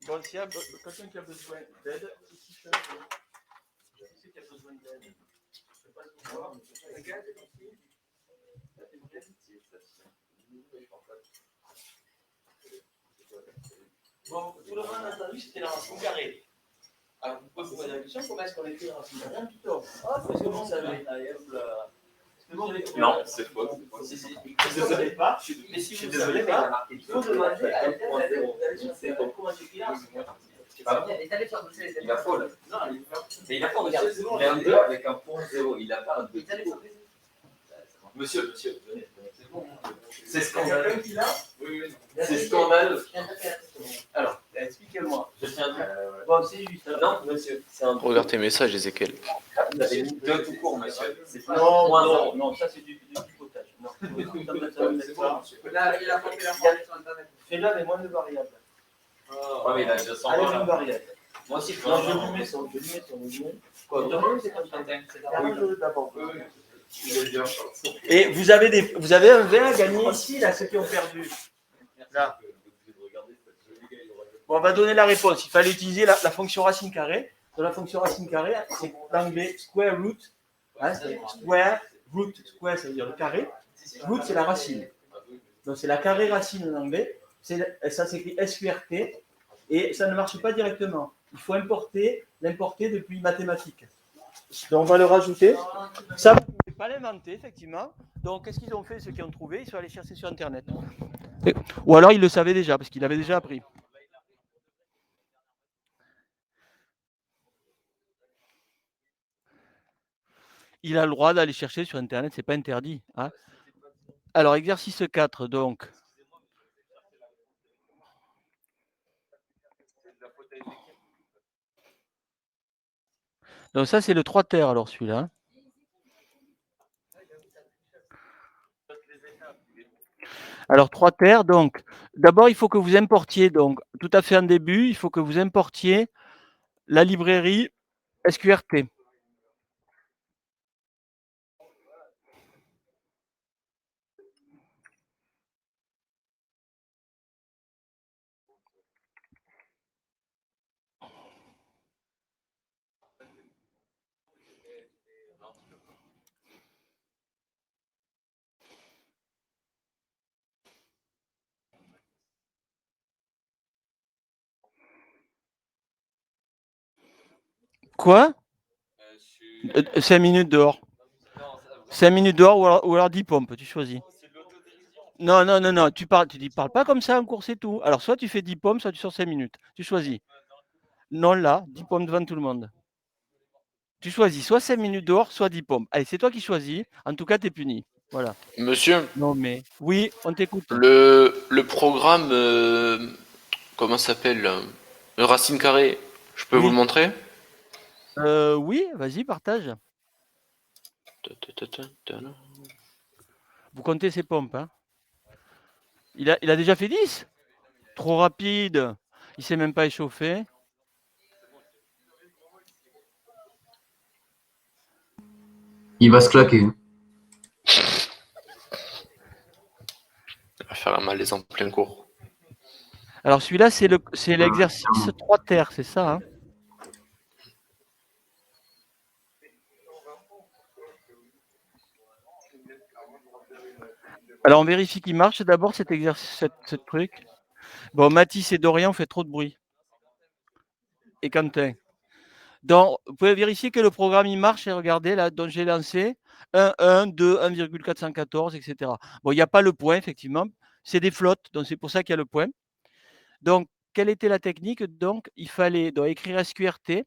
Bon, s'il y a quelqu'un qui a besoin d'aide, ici, je sais qu'il y a besoin d'aide. Je sais pas si vous voir, mais regarde, bon, tout le monde a entendu, c'était la racine carrée. Alors, vous pouvez vous poser la question, comment est-ce qu'on écrit la racine carrée en Python? Ah, parce que vous savez. Non, c'est faux. Si vous ne savez pas, mais si vous ne savez pas, il faut demander à l'intérieur comment j'écris la racine carrée. Il a faux là. Non, Mais il a faux, regarde. Il a un 2 avec un point 0. Il a pas un 2. Monsieur, venez. C'est bon. C'est scandaleux. C'est scandaleux. Alors, expliquez-moi. Je tiens à Bon, c'est juste. Non, monsieur, c'est un 2. Regarde tes messages, Ezekiel. Vous avez mis 2 tout court, monsieur. C'est pas Non, moins non, 0. non, ça c'est du pipotage. Non, C'est ça. bon, monsieur. Là, il a pas fait la formule sur Internet. Fais-le avec moins de variables. Ouais, mais il a 200 Avec une là. variable. Moi aussi, je Non, veux je lui mets son. Quoi, deux, c'est comme ça. Arrange-le d'abord. Et vous avez un verre à gagner ici, là, ceux qui ont perdu. Là. Bon, on va donner la réponse. Il fallait utiliser la fonction racine carrée. Dans la fonction racine carrée, c'est l'anglais square root. Hein, square root. Square, ça veut dire le carré. Root, c'est la racine. Donc, c'est la carré racine en anglais. Ça s'écrit SQRT. Et ça ne marche pas directement. Il faut l'importer depuis mathématiques. Donc, on va le rajouter. Ça, vous ne pouvez pas l'inventer, effectivement. Donc, qu'est-ce qu'ils ont fait, ceux qui ont trouvé? Ils sont allés chercher sur Internet. Ou alors, ils le savaient déjà, parce qu'ils l'avaient déjà appris. Il a le droit d'aller chercher sur Internet, c'est pas interdit. Hein. Alors, exercice 4, donc. Donc ça, c'est le 3 terres, alors celui-là. Alors, 3 terres, donc, d'abord, il faut que vous importiez, donc, tout à fait en début, il faut que vous importiez la librairie SQRT. Quoi 5 minutes dehors. 5 minutes dehors ou alors 10 pompes, tu choisis. Non, tu parles pas comme ça en cours, c'est tout. Alors, soit tu fais 10 pompes, soit tu sors 5 minutes. Tu choisis. Non, là, 10 pompes devant tout le monde. Tu choisis soit 5 minutes dehors, soit 10 pompes. Allez, c'est toi qui choisis. En tout cas, tu es puni. Voilà. Monsieur, Non, mais. Oui, on t'écoute. le programme, comment ça s'appelle Racine carrée, je peux Oui. vous le montrer? Oui, vas-y, partage. Vous comptez ses pompes. Hein. Il a déjà fait 10. Trop rapide. Il ne s'est même pas échauffé. Il va se claquer. Il va faire un malaise en plein cours. Alors celui-là, c'est l'exercice 3 terres, c'est ça hein. Alors on vérifie qu'il marche d'abord cet exercice, ce truc. Bon, Mathis et Dorian ont fait trop de bruit. Et Quentin. Donc, vous pouvez vérifier que le programme il marche et regardez là, dont j'ai lancé 1, 1, 2, 1,414, etc. Bon, il n'y a pas le point, effectivement. C'est des flottes, donc c'est pour ça qu'il y a le point. Donc, quelle était la technique? Donc, il fallait écrire SQRT.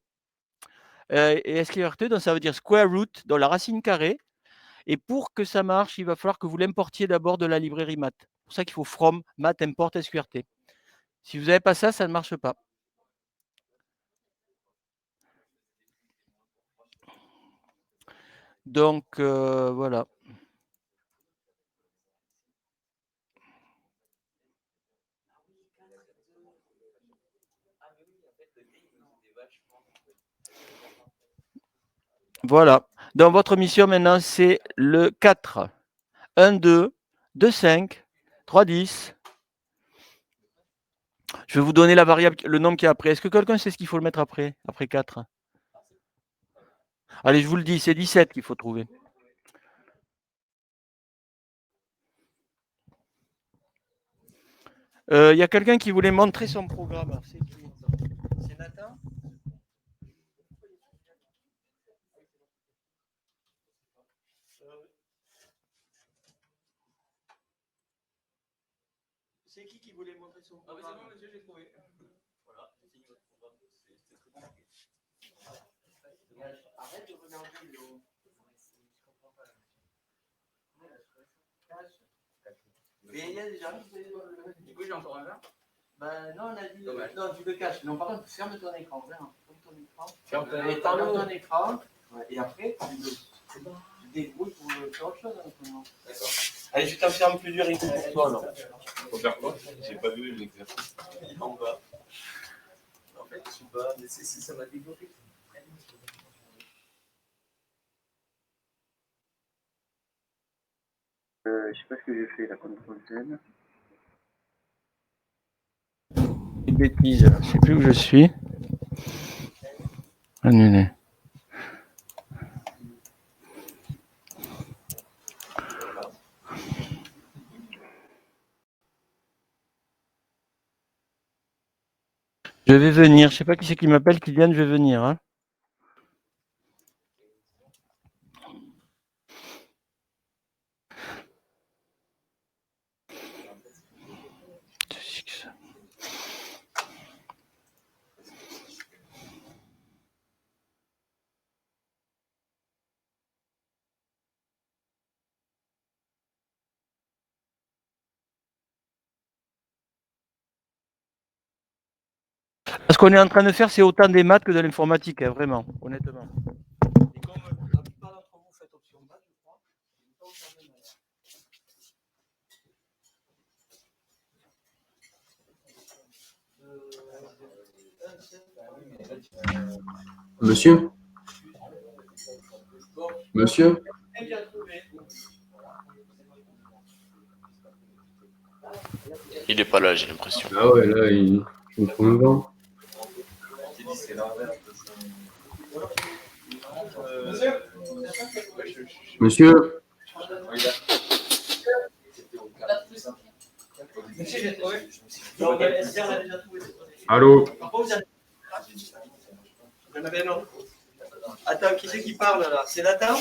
Et SQRT, donc ça veut dire square root, donc la racine carrée. Et pour que ça marche, il va falloir que vous l'importiez d'abord de la librairie math. C'est pour ça qu'il faut from math import sqrt. Si vous n'avez pas ça, ça ne marche pas. Donc, voilà. Voilà. Donc, votre mission maintenant, c'est le 4. 1, 2, 2, 5, 3, 10. Je vais vous donner la variable, le nombre qui est après. Est-ce que quelqu'un sait ce qu'il faut le mettre après 4? Allez, je vous le dis, c'est 17 qu'il faut trouver. Il y a quelqu'un qui voulait montrer son programme. C'est qui? C'est Nathan? C'est qui voulait montrer son programme? Ah, c'est moi, monsieur, j'ai trouvé. Voilà, j'ai fini votre programme. C'est très compliqué. Arrête de regarder le. Je comprends pas. Mais il y a déjà. Du coup, j'ai encore un là. Ben non, on a dit. Non, tu le caches. Non, par contre, ferme ton écran. Ferme ton écran. Et après, tu débrouilles pour faire autre chose. D'accord. Allez, je t'enferme plus dur pour toi alors. Faut faire quoi? J'ai pas vu l'exercice. Il en va. En fait, je sais pas, mais si ça m'a dégoûté. Je sais pas ce que j'ai fait, la contrôle Z. Une bêtise, je sais plus où je suis. Annulé. Je vais venir. Je sais pas qui c'est qui m'appelle, Kylian, je vais venir. Hein. Ce qu'on est en train de faire, c'est autant des maths que de l'informatique, hein, vraiment, honnêtement. Et comme la plupart d'entre vous faites option maths, je crois, Monsieur? Monsieur? Il est pas là, j'ai l'impression. Ah ouais, là, il me prend le vent. Monsieur? Allô? Attends, qui c'est qui parle là? C'est Nathan?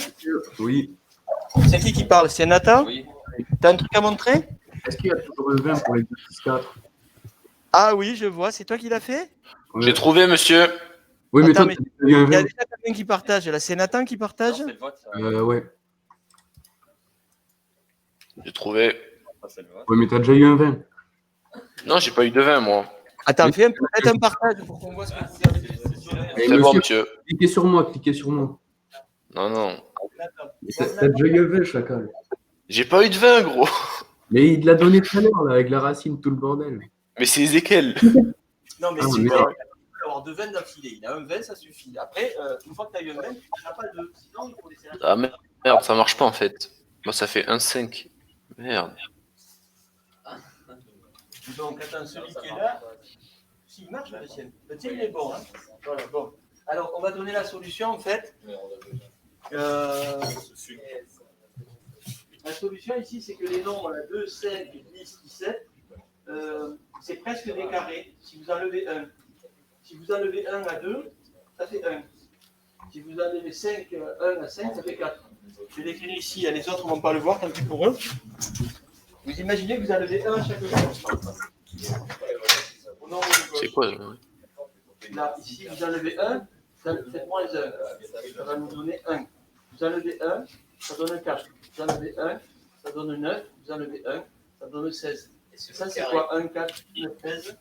Oui. C'est qui parle? C'est Nathan? Oui. T'as un truc à montrer? Est-ce qu'il y a toujours un 20 pour l'exercice 4? Ah oui, je vois. C'est toi qui l'as fait? Ouais. J'ai trouvé, monsieur. Oui, mais Attends, toi, mais t'as eu un il y a 20? déjà quelqu'un qui partage. Là, c'est Nathan qui partage? Ouais. J'ai trouvé. Oui, mais t'as déjà eu un 20. Non, j'ai pas eu de 20, moi. Attends, fais peut-être un partage pour qu'on voit ce que vous avez. Eh, C'est bon, monsieur, monsieur. cliquez sur moi, cliquez sur moi. Non. Mais t'as déjà eu un 20, chacal. J'ai pas eu de 20, gros. Mais il te l'a donné tout à l'heure, là, avec la racine, tout le bordel. Mais c'est Ezekiel. Non, mais Ah, si mais- vous avez avoir 2 veines d'affilée, il a un 20, ça suffit. Après, une fois que tu as eu un 20, tu n'as pas de. Sinon, il faut laisser la. Ah merde, ça marche pas en fait. Moi, ça fait 1,5. Merde. Donc, attends, celui qui est là. S'il marche, le deuxième. Le tien, il est bon. Hein. Voilà, bon. Alors, on va donner la solution, en fait. La solution ici, c'est que les nombres 2, 5, 10, 17, c'est presque des carrés. Si vous enlevez 1. Si vous enlevez 1 à 2, ça fait 1. Si vous enlevez 5, 1 à 5, ça fait 4. Je vais l'écrire ici, les autres ne vont pas le voir, tant pis pour eux. Vous imaginez que vous enlevez 1 à chaque fois. C'est quoi ça? Là, ici, vous enlevez 1, faites moins 1. Ça va nous donner 1. Vous enlevez 1, ça donne 4. Vous enlevez 1, ça donne 9. Vous enlevez 1, ça donne 16. Ça, c'est quoi 1, 4, 9, 16?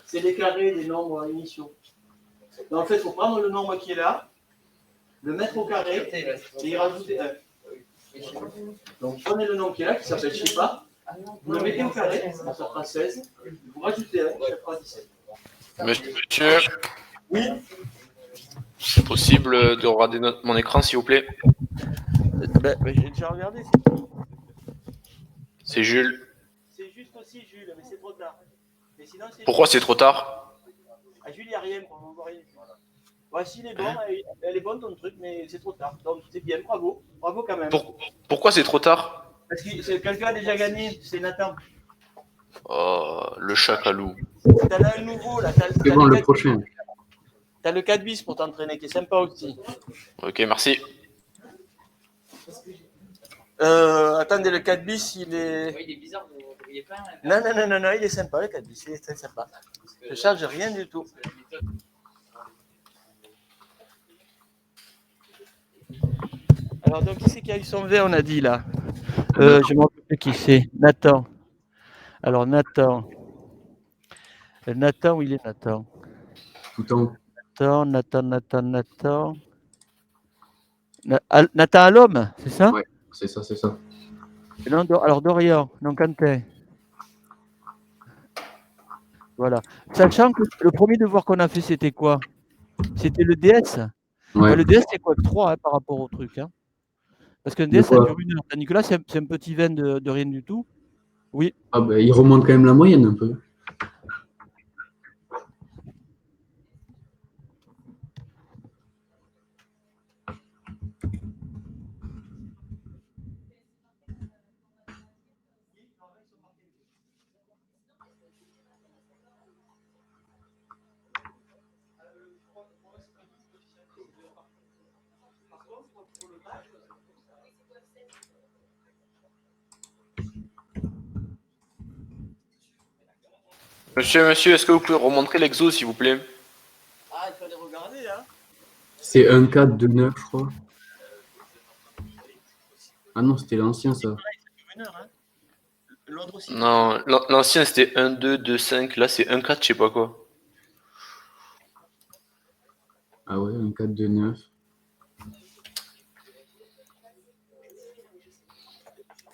C'est les carrés des nombres initiaux. Donc, en fait, il faut prendre le nombre qui est là, le mettre au carré et y rajouter 1. Donc, prenez le nombre qui est là, qui s'appelle je sais pas, vous le mettez au carré, ça fera 16, vous rajoutez 1, ça fera 17. Monsieur, Oui, c'est possible de regarder mon écran, s'il vous plaît? j'ai déjà regardé. C'est Jules. C'est juste aussi Jules, mais c'est trop tard. Mais sinon, Pourquoi c'est trop tard? À Jules, il n'y a rien, on ne voit rien. Voici, il est bon, elle est bonne ton truc, mais c'est trop tard. Donc c'est bien, bravo. Bravo quand même. Pourquoi c'est trop tard? Parce que quelqu'un a déjà gagné, c'est Nathan. Oh, le chacalou. T'en as un nouveau là. C'est bon, le prochain. T'as le 4 bis pour t'entraîner, qui est sympa aussi. Ok, merci. Attendez, le 4 bis, il est. Il est bizarre, vous ne voyez pas. Non, il est sympa, le 4 bis, il est très sympa. Je ne charge rien du tout. Alors, donc, qui c'est qui a eu son verre, on a dit là? Je ne me rappelle plus qui c'est. Nathan. Alors, Nathan. Nathan, où il est Nathan? Tout en haut. Nathan. Nathan à l'homme, c'est ça? Ouais, c'est ça. Non, alors Dorian, non Quentin. Voilà. Sachant que le premier devoir qu'on a fait, c'était quoi? C'était le DS. Ouais. Le DS, c'est quoi 3 par rapport au truc. Hein. Parce qu'un DS, ça dure 1 heure. Nicolas, c'est un petit vin de rien du tout. Oui. Ah ben, il remonte quand même la moyenne un peu. Monsieur, est-ce que vous pouvez remontrer l'exo, s'il vous plaît? Ah, il fallait regarder, hein. C'est 1-4-2-9, je crois. Ah non, c'était l'ancien, ça. Non, l'ancien c'était 1, 2, 2, 5. Là, c'est 1, 4, je sais pas quoi. Ah ouais, 1-4-2-9.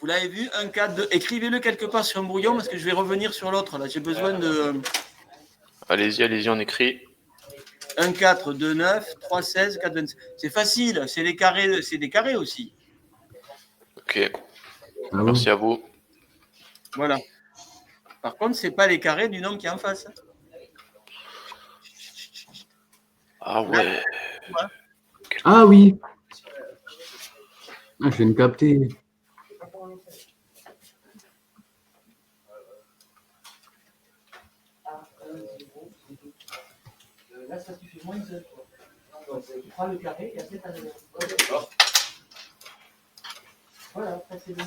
Vous l'avez vu, 1, 4, 2. Écrivez-le quelque part sur un brouillon parce que je vais revenir sur l'autre. Là, j'ai besoin de. Allez-y, on écrit. 1, 4, 2, 9, 3, 16, 4, 25. C'est facile, c'est des carrés, c'est des carrés aussi. Ok. Ah Merci à vous. Voilà. Par contre, c'est pas les carrés du nombre qui est en face. Ah ouais. Ah oui. Ah, je viens de capter. Là, ça suffit moins de 2. Tu prends le carré et après, tu as le. Voilà, après, c'est 2.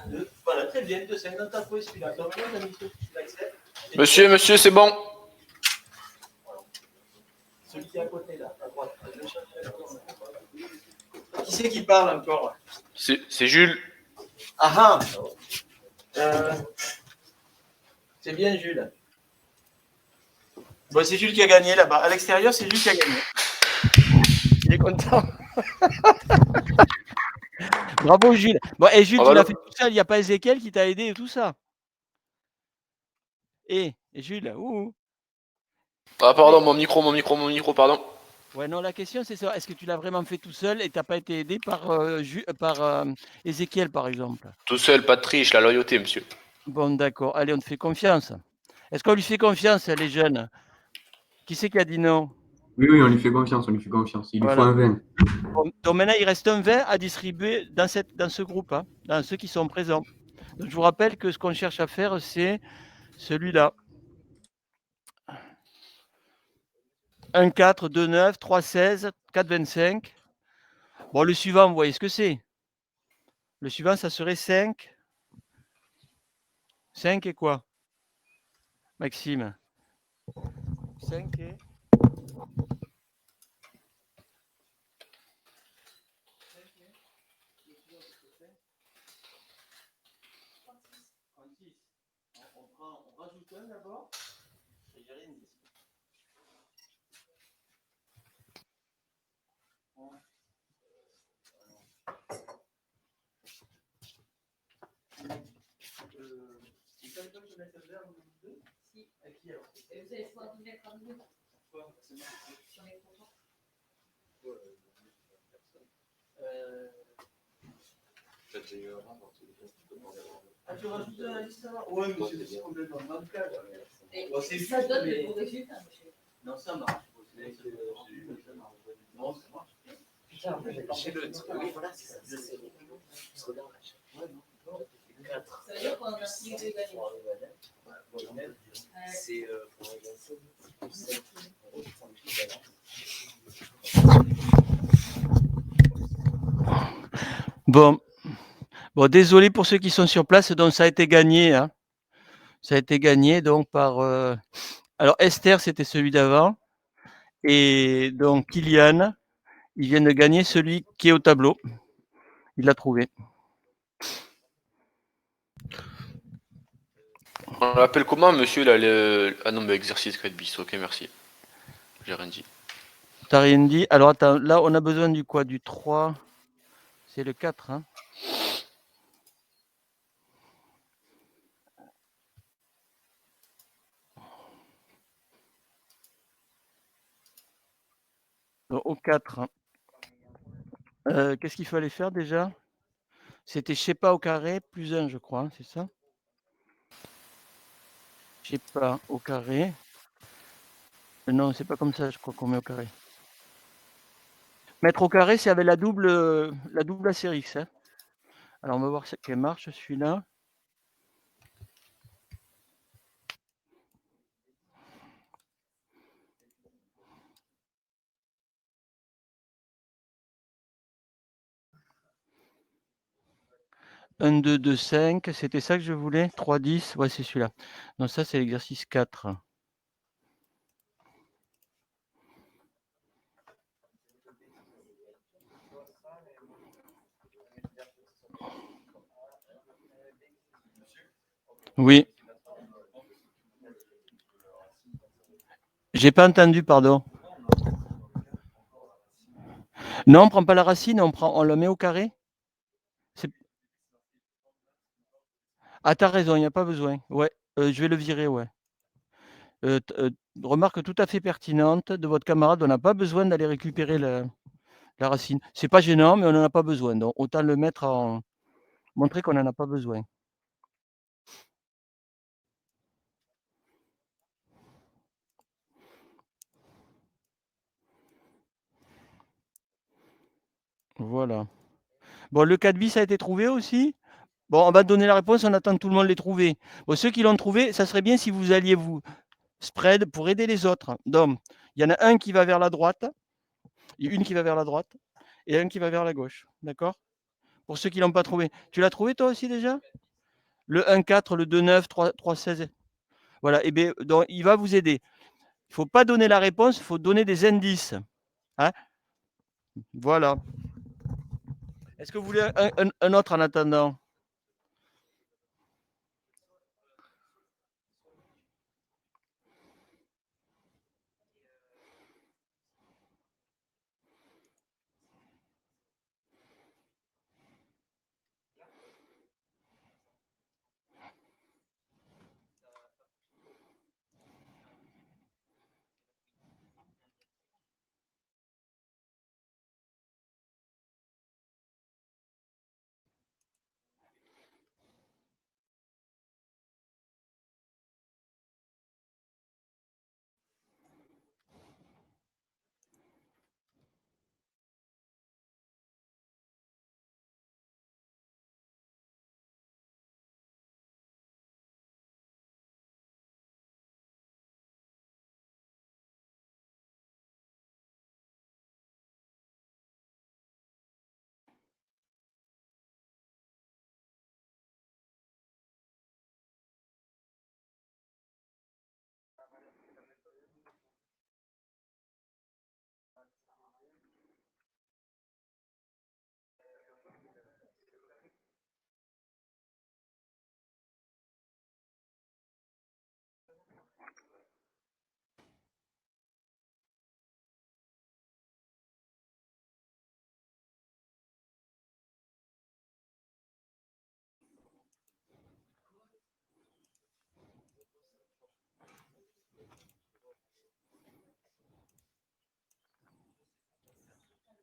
2. Voilà, très bien. 2, 5 dans ta trouvé celui-là. Monsieur, c'est bon. Celui qui est à côté, là, à droite. Qui c'est qui parle encore? C'est Jules. Ah c'est bien Jules. Bon, c'est Jules qui a gagné là-bas. À l'extérieur, c'est Jules qui a gagné. Il est content. Bravo Jules. Bon, et Jules, tu l'as fait tout seul. Il n'y a pas Ezekiel qui t'a aidé et tout ça. Et Jules, ouh. Ah pardon, mon micro, pardon. Ouais, non, la question c'est ça. Est-ce que tu l'as vraiment fait tout seul et tu n'as pas été aidé par Ezekiel, par exemple? Tout seul, pas de triche, la loyauté, monsieur. Bon, d'accord. Allez, on te fait confiance. Est-ce qu'on lui fait confiance, les jeunes? Qui c'est qui a dit non? Oui, on lui fait confiance, Il lui faut un 20. Bon, donc maintenant, il reste un 20 à distribuer dans ce groupe, hein, dans ceux qui sont présents. Donc, je vous rappelle que ce qu'on cherche à faire, c'est celui-là. 1, 4, 2, 9, 3, 16, 4, 25. Bon, le suivant, vous voyez ce que c'est. Le suivant, ça serait 5. 5 et quoi, Maxime? 5 et... On rajoute un d'abord. Et j'ai rien dit. Et quand je mets ça vert, vous deux? Si. À qui alors? Et vous allez pouvoir vous mettre à nous? Quoi? Sur les photos. Ah, tu rajoutes un liste avant? Ouais, monsieur, c'est complètement dans le cas. Ça donne de bons résultats, monsieur. Non, ça marche. Non, ça marche. Putain, en fait, j'ai le truc. Oui, voilà, c'est ça. Je regarde à chaque fois. Ça veut dire qu'on a signé de gagner. C'est pour Bon. Bon, désolé pour ceux qui sont sur place, donc ça a été gagné. Hein. Ça a été gagné donc par. Alors Esther, c'était celui d'avant. Et donc Kylian, il vient de gagner celui qui est au tableau. Il l'a trouvé. On l'appelle comment, monsieur là, ah non, mais exercice grade bis. Ok, merci. J'ai rien dit. T'as rien dit? Alors attends, là on a besoin du quoi? Du 3. C'est le 4, hein? Au 4. Hein. Qu'est-ce qu'il fallait faire déjà? C'était je sais pas au carré, plus 1, je crois, c'est ça? Je sais pas au carré. Non, c'est pas comme ça, je crois qu'on met au carré. Mettre au carré, c'est avec la double Astérix. Hein. Alors on va voir qu'elle marche celui-là. « 1, 2, 2, 5, c'était ça que je voulais. 3, 10, ouais, c'est celui-là. Donc ça, c'est l'exercice 4. Oui. J'ai pas entendu, pardon. Non, on prend pas la racine, on la met au carré. Ah, t'as raison, il n'y a pas besoin. Ouais, je vais le virer, ouais. Remarque tout à fait pertinente de votre camarade, on n'a pas besoin d'aller récupérer la racine. C'est pas gênant, mais on n'en a pas besoin. Donc autant le mettre en. Montrer qu'on n'en a pas besoin. Voilà. Bon, le 4 bis a été trouvé aussi. Bon, on va donner la réponse, on attend que tout le monde l'ait trouvé. Bon, ceux qui l'ont trouvé, ça serait bien si vous alliez vous spread pour aider les autres. Donc, il y en a un qui va vers la droite, une qui va vers la droite, et un qui va vers la gauche. D'accord? Pour ceux qui ne l'ont pas trouvé. Tu l'as trouvé toi aussi déjà? Le 1-4, le 2-9, 3-16. Voilà, et bien, donc, il va vous aider. Il ne faut pas donner la réponse, il faut donner des indices. Hein? Voilà. Est-ce que vous voulez un autre en attendant?